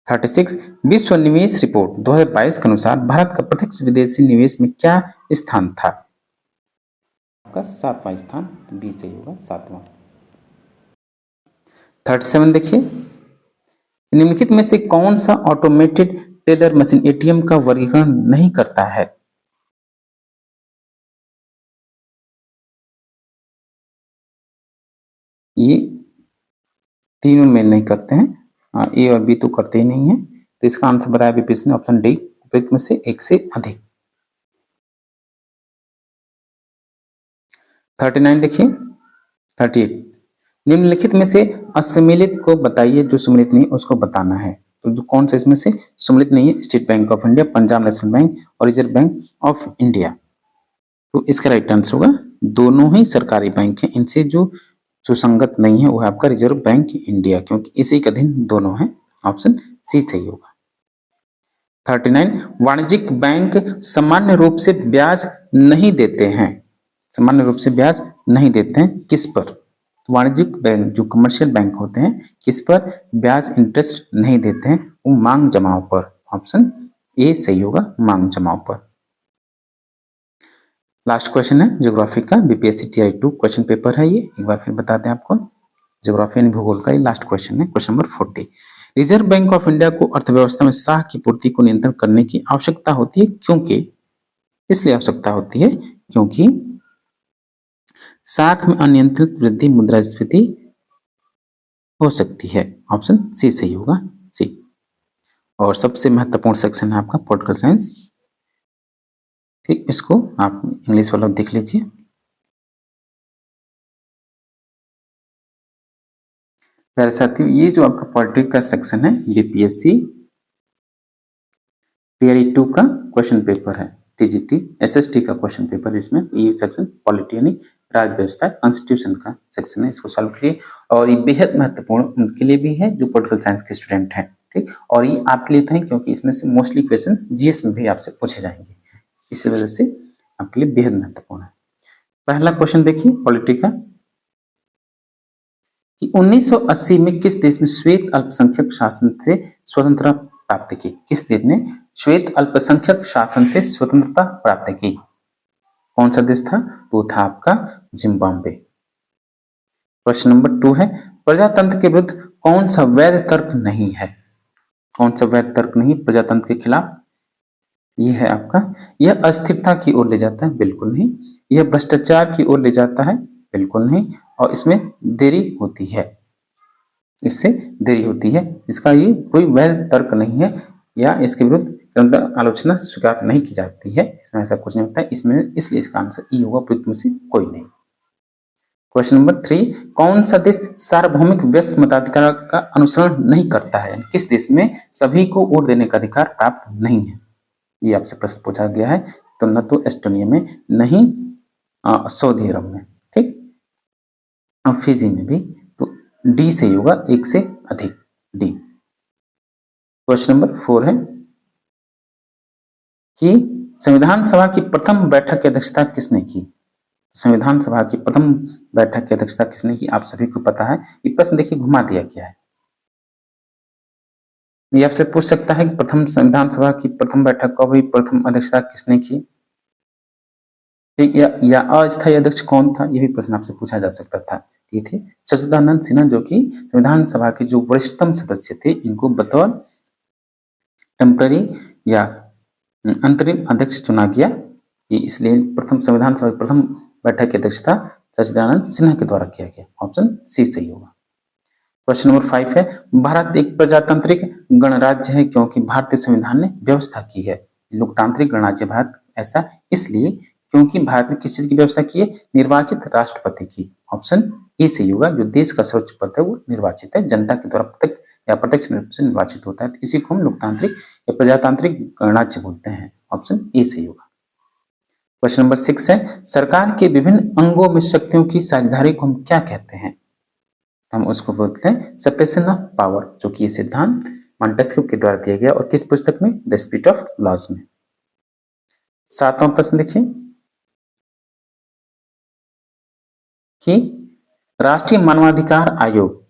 36 विश्व निवेश रिपोर्ट 2022 के अनुसार भारत का प्रत्यक्ष विदेशी निवेश में क्या स्थान था? आपका 7वां स्थान, बी सही होगा, 7वां। 37 देखिए, निम्नलिखित में से कौन सा ऑटोमेटेड टेलर मशीन एटीएम का वर्गीकरण नहीं करता है? ये तीनों में नहीं करते हैं, ए और बी तो करते ही नहीं है, तो इसका आंसर बताया बीपीएससी ने, ऑप्शन डी उपयुक्त में से एक से अधिक। 39 देखिए, 38 निम्नलिखित में से असम्मिलित को बताइए, जो सम्मिलित नहीं उसको बताना है। तो जो कौन सा इसमें से सम्मिलित नहीं है? State bank of India, Punjab national bank और रिजर्व बैंक ऑफ इंडिया। तो इसका राइट आंसर होगा दोनों ही सरकारी बैंक हैं, इनसे जो सुसंगत नहीं है वो है आपका रिजर्व बैंक इंडिया, क्योंकि इसी के अधीन दोनों हैं, ऑप्शन सी सही होगा। 39 वाणिज्यिक बैंक सामान्य रूप से ब्याज नहीं देते हैं, सामान्य रूप से ब्याज नहीं देते हैं किस पर? तो वाणिज्यिक बैंक जो कमर्शियल बैंक होते हैं किस पर ब्याज इंटरेस्ट नहीं देते हैं? वो मांग जमाव पर, ऑप्शन ए सही होगा, मांग जमाव पर। लास्ट क्वेश्चन है ज्योग्राफी का, बीपीएससी टीआई 2 क्वेश्चन पेपर है ये, एक बार फिर बता दें आपको, ज्योग्राफी यानी भूगोल का ये लास्ट क्वेश्चन है, question number 40। Reserve bank of India को अर्थव्यवस्था में साख की पूर्ति को नियंत्रण करने की आवश्यकता होती है, क्योंकि इसलिए आवश्यकता होती है क्योंकि साख में अनियंत्रित वृद्धि मुद्रास्फीति हो सकती है, ऑप्शन सी सही होगा, सी। और सबसे महत्वपूर्ण सेक्शन है आपका पॉलिटिकल साइंस, ठीक, इसको आप इंग्लिश वाला देख लीजिए। प्यारे साथियों, ये जो आपका पॉलिटिक्स का सेक्शन है बीपीएससी टीआई 2 का क्वेश्चन पेपर है, टीजीटी एसएसटी का क्वेश्चन पेपर इसमें ये सेक्शन पॉलिटी यानी राज व्यवस्था कॉन्स्टिट्यूशन का सेक्शन है, इसको सॉल्व करिए। और ये बेहद महत्वपूर्ण उनके लिए भी है जो पॉलिटिकल साइंस के स्टूडेंट हैं, ठीक। और ये आपके लिए था क्योंकि इसमें से मोस्टली क्वेश्चन जीएस में भी आपसे पूछे जाएंगे, इसी वजह से आपके लिए बेहद महत्वपूर्ण है। पहला क्वेश्चन देखिए पॉलिटी का कि 1980 में किस देश में श्वेत अल्पसंख्यक शासन से स्वतंत्रता प्राप्त की? किस देश ने श्वेत अल्पसंख्यक शासन से स्वतंत्रता प्राप्त की? कौन सा देश था? तो था आपका जिम्बाब्वे। क्वेश्चन नंबर 2 है प्रजातंत्र के विरुद्ध कौन सा वैध तर्क नहीं है? कौन सा वैध तर्क नहीं प्रजातंत्र के खिलाफ? ये है आपका यह अस्थिरता की ओर ले जाता है, बिल्कुल नहीं। यह भ्रष्टाचार की ओर ले जाता है, बिल्कुल नहीं। और इसमें देरी होती है, इससे देरी होती है, इसका ये कोई वैध तर्क नहीं है या इसके विरुद्ध आलोचना स्वीकार नहीं की जाती है, इसमें ऐसा कुछ नहीं होता है इसमें, इसलिए इसका आंसर ई होगा, उपयुक्त में से कोई नहीं। क्वेश्चन नंबर 3 कौन सा देश सार्वभौमिक व्यस्त मताधिकार का अनुसरण नहीं करता है? किस देश में सभी को वोट देने का अधिकार प्राप्त नहीं है? ये आपसे प्रश्न पूछा गया है। तो न तो एस्टोनिया में, नहीं सऊदी अरब में, ठीक, और फिजी में भी। तो डी से होगा, एक से अधिक, डी। क्वेश्चन नंबर 4 है कि संविधान सभा की प्रथम बैठक की अध्यक्षता किसने की? संविधान सभा की प्रथम बैठक की अध्यक्षता किसने की? आप सभी को पता है। ये प्रश्न देखिए घुमा दिया गया है, ये आपसे पूछ सकता है कि प्रथम संविधान सभा की प्रथम बैठक कब हुई, प्रथम अध्यक्षता किसने की, ठीक, या अस्थायी अध्यक्ष कौन था, यह भी प्रश्न आपसे पूछा जा सकता था। ये थे सच्चिदानंद सिन्हा, जो कि संविधान सभा के जो वरिष्ठतम सदस्य थे, इनको बतौर टेम्पररी या अंतरिम अध्यक्ष चुना गया। ये इसलिए प्रथम संविधान सभा की प्रथम बैठक की अध्यक्षता सच्चिदानंद सिन्हा के द्वारा किया गया। ऑप्शन सी सही होगा। क्वेश्चन नंबर 5 है भारत एक प्रजातांत्रिक गणराज्य है क्योंकि भारतीय संविधान ने व्यवस्था की है। लोकतांत्रिक गणराज्य भारत ऐसा इसलिए क्योंकि भारत ने किस चीज की व्यवस्था की है? निर्वाचित राष्ट्रपति की। ऑप्शन ए सही होगा। जो देश का सर्वोच्च पद है वो निर्वाचित है, जनता के द्वारा प्रत्यक्ष या प्रत्यक्ष रूप से निर्वाचित होता है, इसी को हम लोकतांत्रिक या प्रजातांत्रिक गणराज्य बोलते हैं। ऑप्शन ए सही होगा। क्वेश्चन नंबर 6 है सरकार के विभिन्न अंगों में शक्तियों की साझेदारी को हम क्या कहते हैं? हम उसको बोलते हैं सेपरेशन ऑफ पावर, जो कि ये सिद्धांत मॉन्टेस्क्यू के द्वारा दिया गया और किस पुस्तक में? द स्पिरिट ऑफ लॉज में। 7वां प्रश्न देखिए कि राष्ट्रीय मानवाधिकार आयोग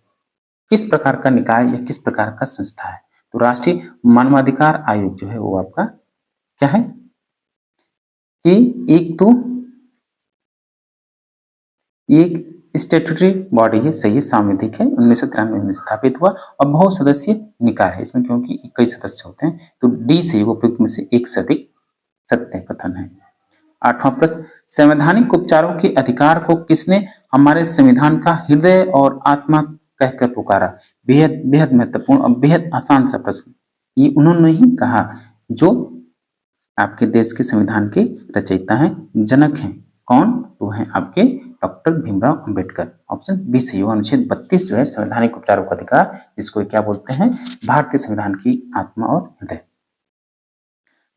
किस प्रकार का निकाय या किस प्रकार का संस्था है? तो राष्ट्रीय मानवाधिकार आयोग जो है वो आपका क्या है कि एक स्टेट्यूटरी बॉडी है, सही है, सांविधिक है, 1993 में स्थापित हुआ और बहुसदस्यीय निकाय है इसमें, क्योंकि कई सदस्य होते हैं। तो डी से उपयुक्त में से एक से अधिक सत्य कथन है। 8वां प्रश्न संवैधानिक उपचारों के अधिकार को किसने हमारे संविधान का हृदय और आत्मा कहकर पुकारा? बेहद बेहद महत्वपूर्ण और बेहद आसान सा प्रश्न। ये उन्होंने ही कहा जो आपके देश के संविधान के रचयिता हैं, जनक हैं। कौन? तो हैं आपके doctor Bhimrao Ambedkar. Option B सही होगा। अनुच्छेद 32 जो है संवैधानिक उपचारों का अधिकार, जिसको क्या बोलते हैं? भारतीय संविधान की आत्मा और हृदय।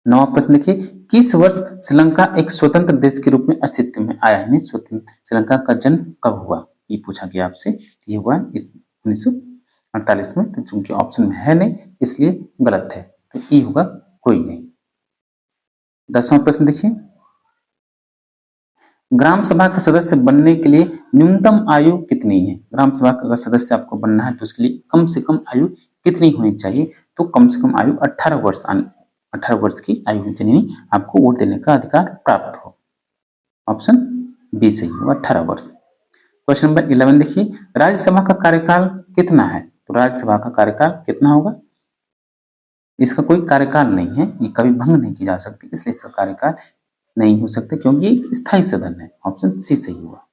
9वां प्रश्न देखिए किस वर्ष श्रीलंका एक स्वतंत्र देश के रूप में अस्तित्व में आया? यानी श्रीलंका का जन्म कब हुआ? ये पूछा गया आपसे। ये हुआ 1948 में, तो चूंकि ऑप्शन में है नहीं इसलिए गलत है, तो ये होगा कोई नहीं। 10वां प्रश्न देखिए ग्राम सभा का सदस्य बनने के लिए न्यूनतम आयु कितनी है? ग्राम सभा का अगर सदस्य आपको बनना है तो उसके लिए कम से कम आयु कितनी होनी चाहिए? तो कम से कम आयु 18 वर्ष की आयु होनी चाहिए, आपको वोट देने का अधिकार प्राप्त हो। ऑप्शन बी सही होगा, 18 वर्ष। क्वेश्चन नंबर 11 देखिए राज्यसभा का कार्यकाल कितना है? तो राज्यसभा का कार्यकाल कितना होगा? इसका कोई कार्यकाल नहीं है, ये कभी भंग नहीं की जा सकती, इसलिए इसका कार्यकाल नहीं हो सकता क्योंकि ये स्थायी सदन है। ऑप्शन सी सही हुआ।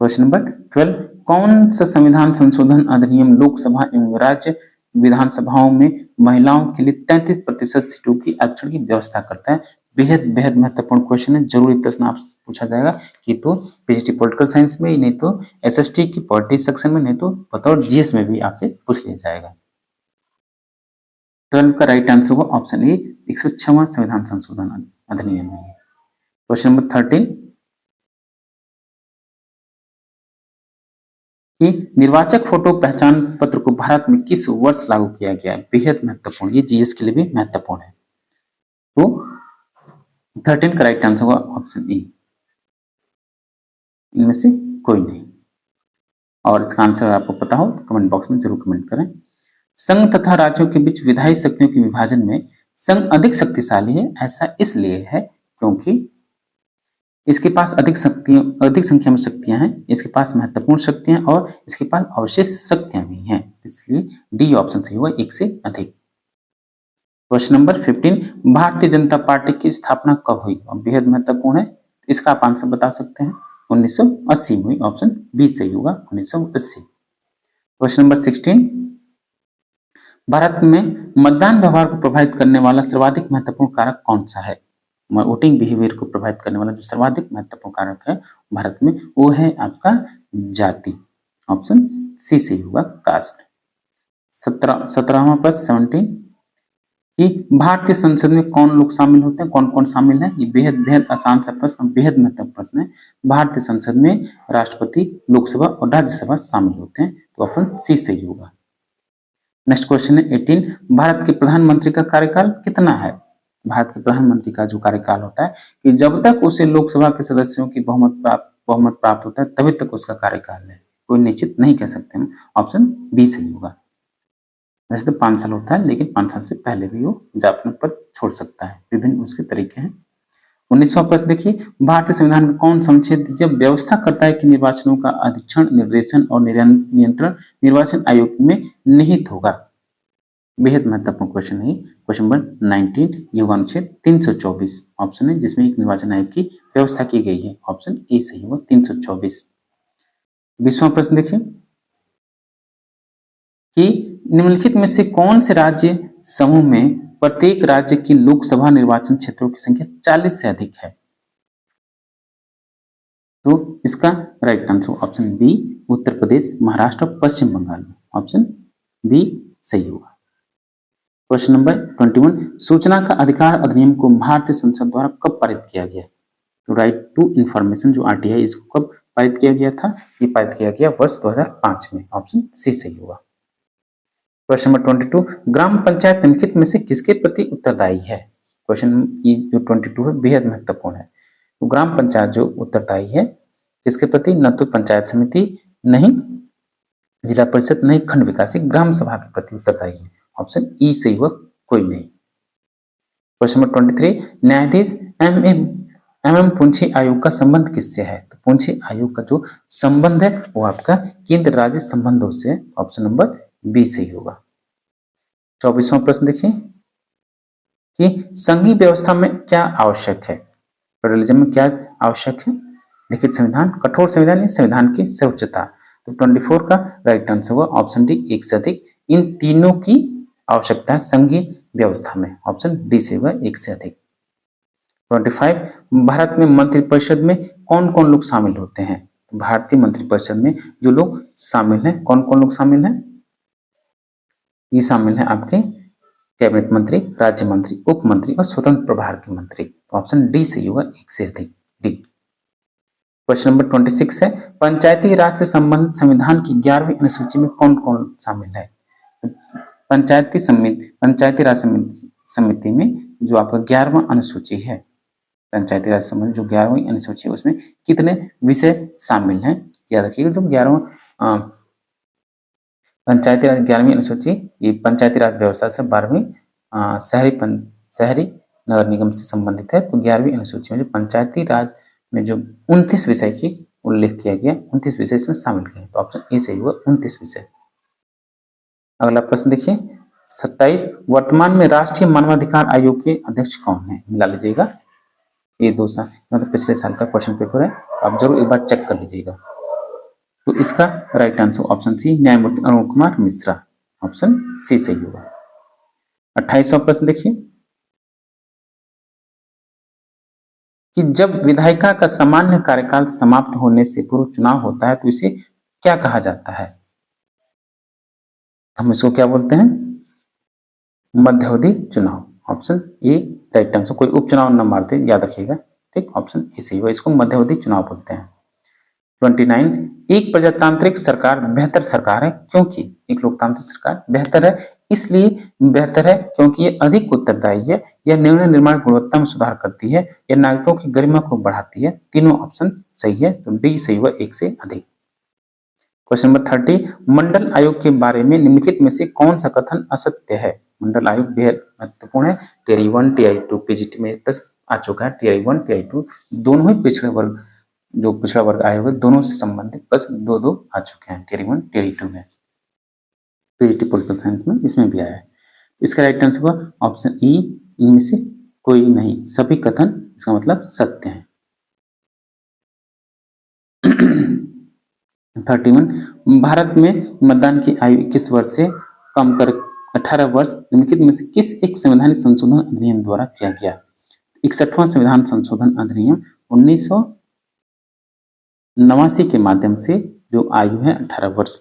क्वेश्चन नंबर 12 कौन सा संविधान संशोधन अधिनियम लोकसभा एवं राज्य विधानसभाओं में महिलाओं के लिए 33% सीटों की आरक्षण की व्यवस्था करता है? बेहद बेहद महत्वपूर्ण क्वेश्चन है, जरूरी प्रश्न आपसे पूछा जाएगा कि तो पीएचडी पॉलिटिकल साइंस में, नहीं तो एसएसटी की पॉलिटी सेक्शन में, नहीं तो बतौर जीएस में भी आपसे पूछ लिया जाएगा। 12 का राइट आंसर होगा ऑप्शन ए 106वां संविधान संशोधन अधिनियम है। क्वेश्चन नंबर 13 कि निर्वाचक फोटो पहचान पत्र को भारत में किस वर्ष लागू किया गया है? बेहद महत्वपूर्ण, ये जीएस के लिए भी महत्वपूर्ण है। तो 13 का राइट आंसर होगा ऑप्शन ए, इनमें से कोई नहीं। और इसका आंसर आपको पता हो तो कमेंट बॉक्स में जरूर कमेंट करें। संघ तथा राज्यों के बीच विधायी शक्तियों के विभाजन में संघ अधिक शक्तिशाली है। ऐसा इसलिए है क्योंकि इसके पास अधिक संख्या में शक्तियां हैं, इसके पास महत्वपूर्ण शक्तियां और इसके पास अवशेष शक्तियां भी हैं, इसलिए डी ऑप्शन सही होगा, एक से अधिक। Question number 15 Bharatiya Janata party की स्थापना कब हुई? और बेहद महत्वपूर्ण है, इसका आप आंसर बता सकते हैं 1980 में हुई, ऑप्शन बी सही होगा 1980। क्वेश्चन नंबर 16 भारत में मतदान व्यवहार को प्रभावित करने वाला सर्वाधिक महत्वपूर्ण कारक कौन सा है? वोटिंग बिहेवियर को प्रभावित करने वाला जो सर्वाधिक महत्वपूर्ण कारक है भारत में, वो है आपका जाति, ऑप्शन सी सही होगा, कास्ट। 17वां प्रश्न 17 कि भारतीय संसद में कौन लोग शामिल होते हैं, कौन कौन शामिल है? ये बेहद आसान सा प्रश्न, बेहद महत्वपूर्ण प्रश्न है। भारतीय संसद में राष्ट्रपति, लोकसभा और राज्यसभा शामिल होते हैं, तो ऑप्शन सी सही होगा। नेक्स्ट क्वेश्चन है 18 भारत के प्रधानमंत्री का कार्यकाल कितना है? भारत के प्रधानमंत्री का जो कार्यकाल होता है कि जब तक उसे लोकसभा के सदस्यों की बहुमत प्राप्त होता है तभी तक उसका कार्यकाल है, कोई निश्चित नहीं कह सकते हम, ऑप्शन बी सही होगा। वैसे तो 5 साल होता है, लेकिन 5 साल से पहले भी वो अपना पद छोड़ सकता है, विभिन्न उसके तरीके हैं। 19वां प्रश्न देखिए, भारतीय संविधान का कौन सा अनुच्छेद जब व्यवस्था करता है कि निर्वाचनों का अधीक्षण, निर्देशन और नियंत्रण निर्वाचन आयोग में निहित होगा? बेहद महत्वपूर्ण क्वेश्चन है। क्वेश्चन नंबर 19 ये होगा अनुच्छेद 324 ऑप्शन है, जिसमें एक निर्वाचन आयोग की व्यवस्था की गई है, ऑप्शन ए सही होगा 324। 20वां प्रश्न देखिए कि निम्नलिखित में से कौन से राज्य समूह में प्रत्येक राज्य की लोकसभा निर्वाचन क्षेत्रों की संख्या 40 से अधिक है? तो इसका right answer option B, Uttar Pradesh, Maharashtra, पश्चिम बंगाल में, ऑप्शन बी सही होगा। क्वेश्चन नंबर 21 सूचना का अधिकार अधिनियम को भारतीय संसद द्वारा कब पारित किया गया? तो राइट टू इंफॉर्मेशन जो आरटीआई, इसको कब पारित किया गया था? ये पारित किया गया वर्ष 2005 में, ऑप्शन सी सही होगा। क्वेश्चन नंबर 22 ग्राम पंचायत निम्नलिखित में से किसके प्रति उत्तरदायी है? क्वेश्चन ये जो 22 है बेहद महत्वपूर्ण है। तो ग्राम पंचायत जो उत्तरदायी है किसके प्रति? न तो पंचायत समिति, नहीं जिला परिषद, नहीं खंड विकासी, ग्राम सभा के प्रति उत्तरदायी है, ऑप्शन ई सही हुआ, कोई नहीं। क्वेश्चन नंबर 23 न्यायाधीश एम पूंछी आयोग का संबंध किससे है? तो पूंछी आयोग का जो संबंध है वो आपका केंद्र राज्य संबंधों से, ऑप्शन नंबर बी सही होगा। 24वां प्रश्न देखिए कि संघीय व्यवस्था में क्या आवश्यक है? फेडरलिज्म में क्या आवश्यक है? लिखित संविधान, कठोर संविधान या संविधान की सर्वोच्चता? तो 24 का राइट आंसर होगा ऑप्शन डी, एक से अधिक। इन तीनों की आवश्यकता है संघीय व्यवस्था में, ऑप्शन डी से होगा, एक से अधिक। 25 भारत में मंत्रिपरिषद में कौन कौन लोग शामिल होते हैं? तो भारतीय मंत्रिपरिषद में जो लोग शामिल हैं, कौन कौन लोग शामिल हैं? ये शामिल हैं आपके कैबिनेट मंत्री, राज्य मंत्री, उप मंत्री और स्वतंत्र प्रभार के मंत्री, तो ऑप्शन डी सही होगा, एक से अधिक, डी। क्वेश्चन नंबर 26 है पंचायती राज से संबंधित संविधान की 11वीं अनुसूची में कौन कौन शामिल है? पंचायती राज समिति में जो आपका 11वां अनुसूची है, पंचायती राज संबंधी जो 11वीं अनुसूची है उसमें कितने विषय शामिल हैं? याद रखिएगा, जो 11वां पंचायती राज 11वीं अनुसूची ये पंचायती राज व्यवस्था से 12वीं शहरी नगर निगम से संबंधित है। तो 11वीं अनुसूची में जो पंचायती राज में जो 29 विषय की उल्लेख किया गया, 29 विषय इसमें शामिल किए, तो ऑप्शन ए सही हुआ, 29 विषय। अगला प्रश्न देखिए 27 वर्तमान में राष्ट्रीय मानवाधिकार आयोग के अध्यक्ष कौन है? मिला लीजिएगा, ये 2 साल मतलब पिछले साल का क्वेश्चन पेपर है, आप जरूर एक बार चेक कर लीजिएगा। तो इसका राइट आंसर ऑप्शन सी, न्यायमूर्ति अरुण कुमार मिश्रा, ऑप्शन सी सही होगा। 28वां प्रश्न देखिए कि जब विधायिका का सामान्य कार्यकाल समाप्त होने से पूर्व चुनाव होता है तो इसे क्या कहा जाता है? हम इसको क्या बोलते हैं? मध्यावधि चुनाव, ऑप्शन ए राइट आंसर। कोई उपचुनाव न मार दे, याद रखिएगा, ठीक, ऑप्शन ए सही होगा। इसको मध्यावधि चुनाव बोलते हैं। 29, एक प्रजातांत्रिक सरकार बेहतर सरकार है क्योंकि, एक लोकतांत्रिक सरकार बेहतर है इसलिए बेहतर है क्योंकि ये अधिक उत्तरदायी है, यह निर्णय निर्माण गुणवत्ता में सुधार करती है, यह नागरिकों की गरिमा को बढ़ाती है। तीनों ऑप्शन सही है, तो डी सही हुआ, एक से अधिक। क्वेश्चन नंबर 30, मंडल आयोग के बारे में निम्नलिखित में से कौन सा कथन असत्य है? मंडल आयोग बेहद महत्वपूर्ण है। टीआरई 1 टीआरई 2 पीजीटी में प्रश्न आ चुका है। टीआरई 1 टीआरई 2 दोनों ही पिछड़े वर्ग, जो पिछड़ा वर्ग आयोग है, दोनों से संबंधित प्रश्न दो आ चुके हैं, टीआरई 1 टीआरई 2 में। पीजीटी पॉलिटिकल साइंस में इसमें भी आया है। इसका राइट आंसर होगा ऑप्शन ई, इनमें से कोई नहीं, सभी कथन इसका मतलब सत्य है। 31, भारत में मतदान की आयु 21 वर्ष से कम कर 18 वर्ष निम्नलिखित में से किस एक संवैधानिक संशोधन अधिनियम द्वारा किया गया? 61वां संविधान संशोधन अधिनियम 1989 के माध्यम से जो आयु है 18 वर्ष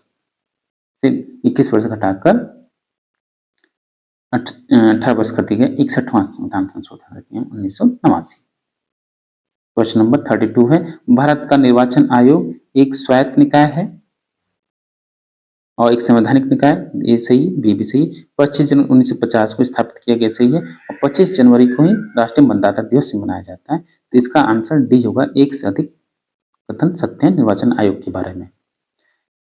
से 21 वर्ष घटाकर 18 वर्ष कर दी गई। 61वां संविधान संशोधन अधिनियम 1989। क्वेश्चन नंबर 32 है, भारत का निर्वाचन आयोग एक स्वायत्त निकाय है और एक संवैधानिक निकाय, ये सही, बी भी सही। 25 जनवरी 1950 को स्थापित किया गया, सही है, और 25 जनवरी को ही राष्ट्रीय मतदाता दिवस मनाया जाता है, तो इसका आंसर डी होगा, एक से अधिक कथन सत्य है निर्वाचन आयोग के बारे में।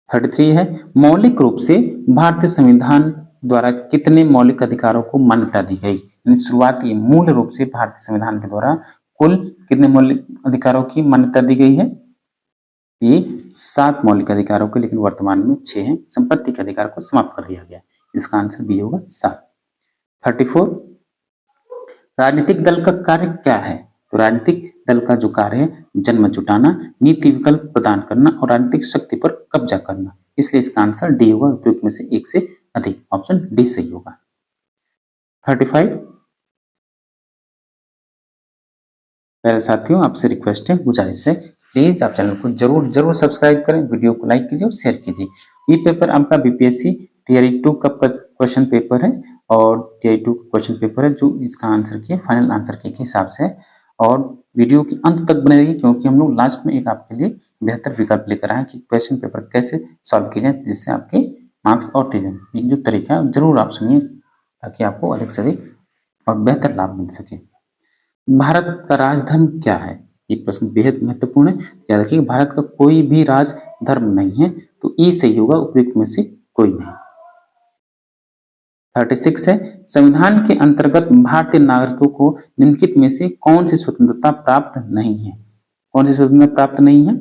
33 है, मौलिक रूप से भारतीय संविधान द्वारा कितने मौलिक अधिकारों को मान्यता दी गई? शुरुआती मूल रूप से भारतीय संविधान के द्वारा कुल कितने मौलिक अधिकारों की मान्यता दी गई है? ये 7 मौलिक अधिकारों के, लेकिन वर्तमान में 6 हैं। संपत्ति के अधिकार को समाप्त कर दिया गया, इसका आंसर बी होगा 7। 34, राजनीतिक दल का कार्य क्या है? तो राजनीतिक दल का जो कार्य है, जन्म जुटाना, नीति विकल्प प्रदान करना और राजनीतिक शक्ति पर कब्जा करना, इसलिए इसका आंसर डी होगा, उपयुक्त में से एक से अधिक, ऑप्शन डी सही होगा। 35, मेरे साथियों आपसे रिक्वेस्ट है, गुजारिश है, प्लीज आप चैनल को जरूर सब्सक्राइब करें, वीडियो को लाइक कीजिए और शेयर कीजिए। ये पेपर आपका बीपीएससी टीआरई 2 का क्वेश्चन पेपर है और टीआरई 2 का क्वेश्चन पेपर है, जो इसका आंसर की फाइनल आंसर के हिसाब से है, और वीडियो के अंत तक बने रहिए क्योंकि हम लोग लास्ट में एक आपके लिए बेहतर विकल्प लेकर आए कि क्वेश्चन पेपर कैसे सॉल्व किए जाए जिससे आपके मार्क्स और तेज। ये जो तरीका है जरूर आप सुनिए ताकि आपको अधिक से अधिक और बेहतर लाभ मिल सके। भारत का राजधर्म क्या है? ये प्रश्न बेहद महत्वपूर्ण है, याद रखिए, भारत का कोई भी राज धर्म नहीं है, तो ई सही होगा, उपयुक्त में से कोई नहीं। 36 है, संविधान के अंतर्गत भारतीय नागरिकों को निम्नलिखित में से कौन सी स्वतंत्रता प्राप्त नहीं है? कौन सी स्वतंत्रता प्राप्त नहीं है?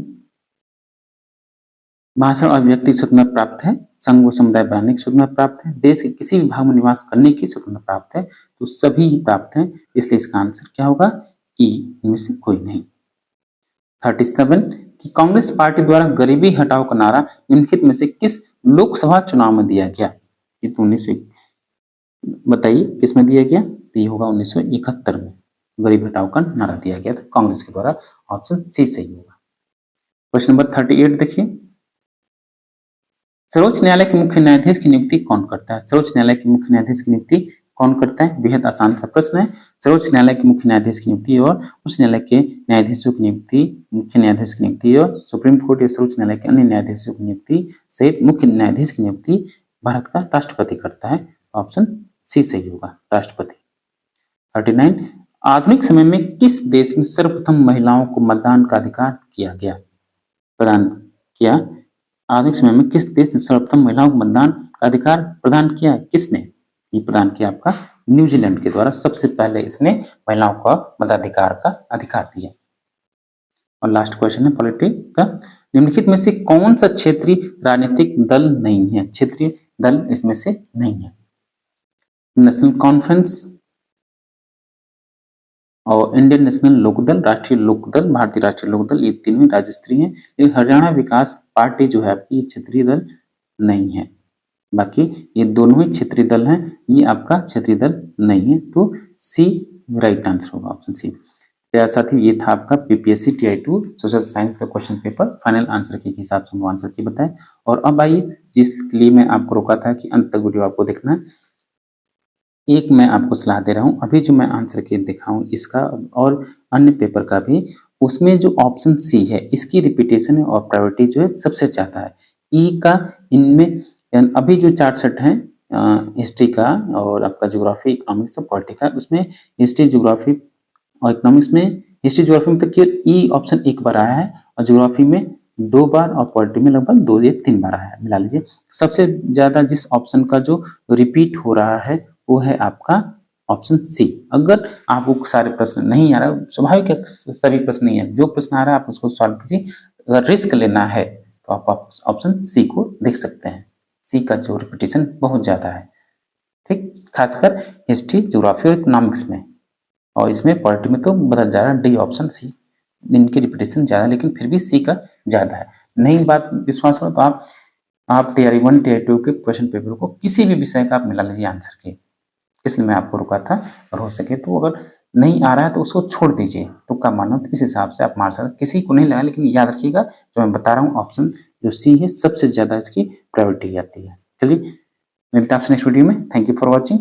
भाषा और अभिव्यक्ति स्वतंत्रता प्राप्त है, संघ व समुदाय बनाने की स्वतंत्रता प्राप्त है, देश के किसी भी भाग में निवास करने की स्वतंत्रता प्राप्त है, तो सभी ही प्राप्त है, इसलिए इसका आंसर क्या होगा? ई, इनमें से कोई नहीं। 37 कि कांग्रेस पार्टी द्वारा गरीबी हटाओ का नारा निम्नलिखित में से किस लोकसभा चुनाव में दिया गया? ये तो 19 बताइए किस में दिया गया? तो ये होगा 1971 में गरीबी हटाओ का नारा दिया गया था कांग्रेस के द्वारा, ऑप्शन सी सही होगा। क्वेश्चन नंबर 38 देखिए, सर्वोच्च न्यायालय के मुख्य न्यायाधीश की नियुक्ति कौन करता है? सर्वोच्च न्यायालय के मुख्य न्यायाधीश की नियुक्ति कौन करता है? बेहद आसान सा प्रश्न है। सर्वोच्च न्यायालय के मुख्य न्यायाधीश की नियुक्ति और उच्च न्यायालय के न्यायाधीशों की नियुक्ति, मुख्य न्यायाधीश की नियुक्ति और सुप्रीम कोर्ट या सर्वोच्च न्यायालय के अन्य न्यायाधीशों की नियुक्ति सहित मुख्य न्यायाधीश की नियुक्ति भारत का राष्ट्रपति करता है, ऑप्शन सी सही होगा, राष्ट्रपति। 39 आधुनिक समय में किस देश में सर्वप्रथम महिलाओं को मतदान का अधिकार प्रदान किया? आधुनिक समय में किस देश ने सर्वप्रथम महिलाओं को मतदान का अधिकार प्रदान किया? किसने ये प्रदान किया? आपका न्यूजीलैंड के द्वारा सबसे पहले इसने महिलाओं को मताधिकार का अधिकार दिया। और लास्ट क्वेश्चन है पॉलिटिक्स का, निम्नलिखित में से कौन सा क्षेत्रीय राजनीतिक दल नहीं है? क्षेत्रीय दल इसमें से नहीं है। नेशनल कॉन्फ्रेंस और इंडियन नेशनल लोकदल, राष्ट्रीय लोकदल, भारतीय राष्ट्रीय लोकदल, ये तीनों राज्य स्तरीय हैं। ये हरियाणा विकास पार्टी जो है आपकी क्षेत्रीय दल नहीं है, बाकी ये दोनों ही क्षेत्रीय दल हैं, ये आपका क्षेत्रीय दल नहीं है, तो सी राइट आंसर होगा, ऑप्शन सी। तो साथियों ये था आपका पीपीएससी टीआई 2 सोशल साइंस का क्वेश्चन पेपर, फाइनल आंसर के हिसाब से हम आंसर की बताएं। और अब आइए जिसके लिए मैं आपको रोका था कि अंत तक वीडियो आपको देखना है, एक मैं आपको सलाह दे रहा हूँ, अभी जो मैं आंसर की दिखाऊँ इसका और अन्य पेपर का भी, उसमें जो ऑप्शन सी है इसकी रिपीटेशन और प्रायोरिटी जो है सबसे ज़्यादा है। ई का इनमें अभी जो 4 सेट हैं हिस्ट्री का और आपका ज्योग्राफी, इकोनॉमिक्स और पॉलिटिकल, उसमें हिस्ट्री, ज्योग्राफी और इकोनॉमिक्स में, हिस्ट्री ज्योग्राफी में तो केवल ई ऑप्शन एक बार आया है और ज्योग्राफी में 2 बार और पॉलिटी में लगभग 2 या 3 बार आया है, मिला लीजिए। सबसे ज़्यादा जिस ऑप्शन का जो रिपीट हो रहा है वो है आपका ऑप्शन सी। अगर आपको सारे प्रश्न नहीं आ रहा, स्वाभाविक है सभी प्रश्न नहीं है, जो प्रश्न आ रहा है आप उसको सॉल्व कीजिए। अगर रिस्क लेना है तो आप ऑप्शन सी को देख सकते हैं। सी का जो रिपीटेशन बहुत ज़्यादा है, ठीक, खासकर हिस्ट्री, ज्योग्राफी और इकोनॉमिक्स में। और इसमें पॉलिटी में तो बदल जा रहा है, डी ऑप्शन सी, इनकी रिपीटेशन ज़्यादा है, लेकिन फिर भी सी का ज़्यादा है। नहीं बात विश्वास हो तो आप टीआरई 1 टीआरई 2 के क्वेश्चन पेपर को किसी भी विषय का आप मिला लीजिए आंसर के, इसलिए मैं आपको रुका था। और हो सके तो अगर नहीं आ रहा है तो उसको छोड़ दीजिए, तुक्का मानो तो इस हिसाब से आप मार सकते, किसी को नहीं लगा, लेकिन याद रखिएगा जो मैं बता रहा हूँ ऑप्शन जो सी है सबसे ज़्यादा इसकी प्रायोरिटी आती है। चलिए मिलते हैं आपसे नेक्स्ट वीडियो में। Thank you for watching.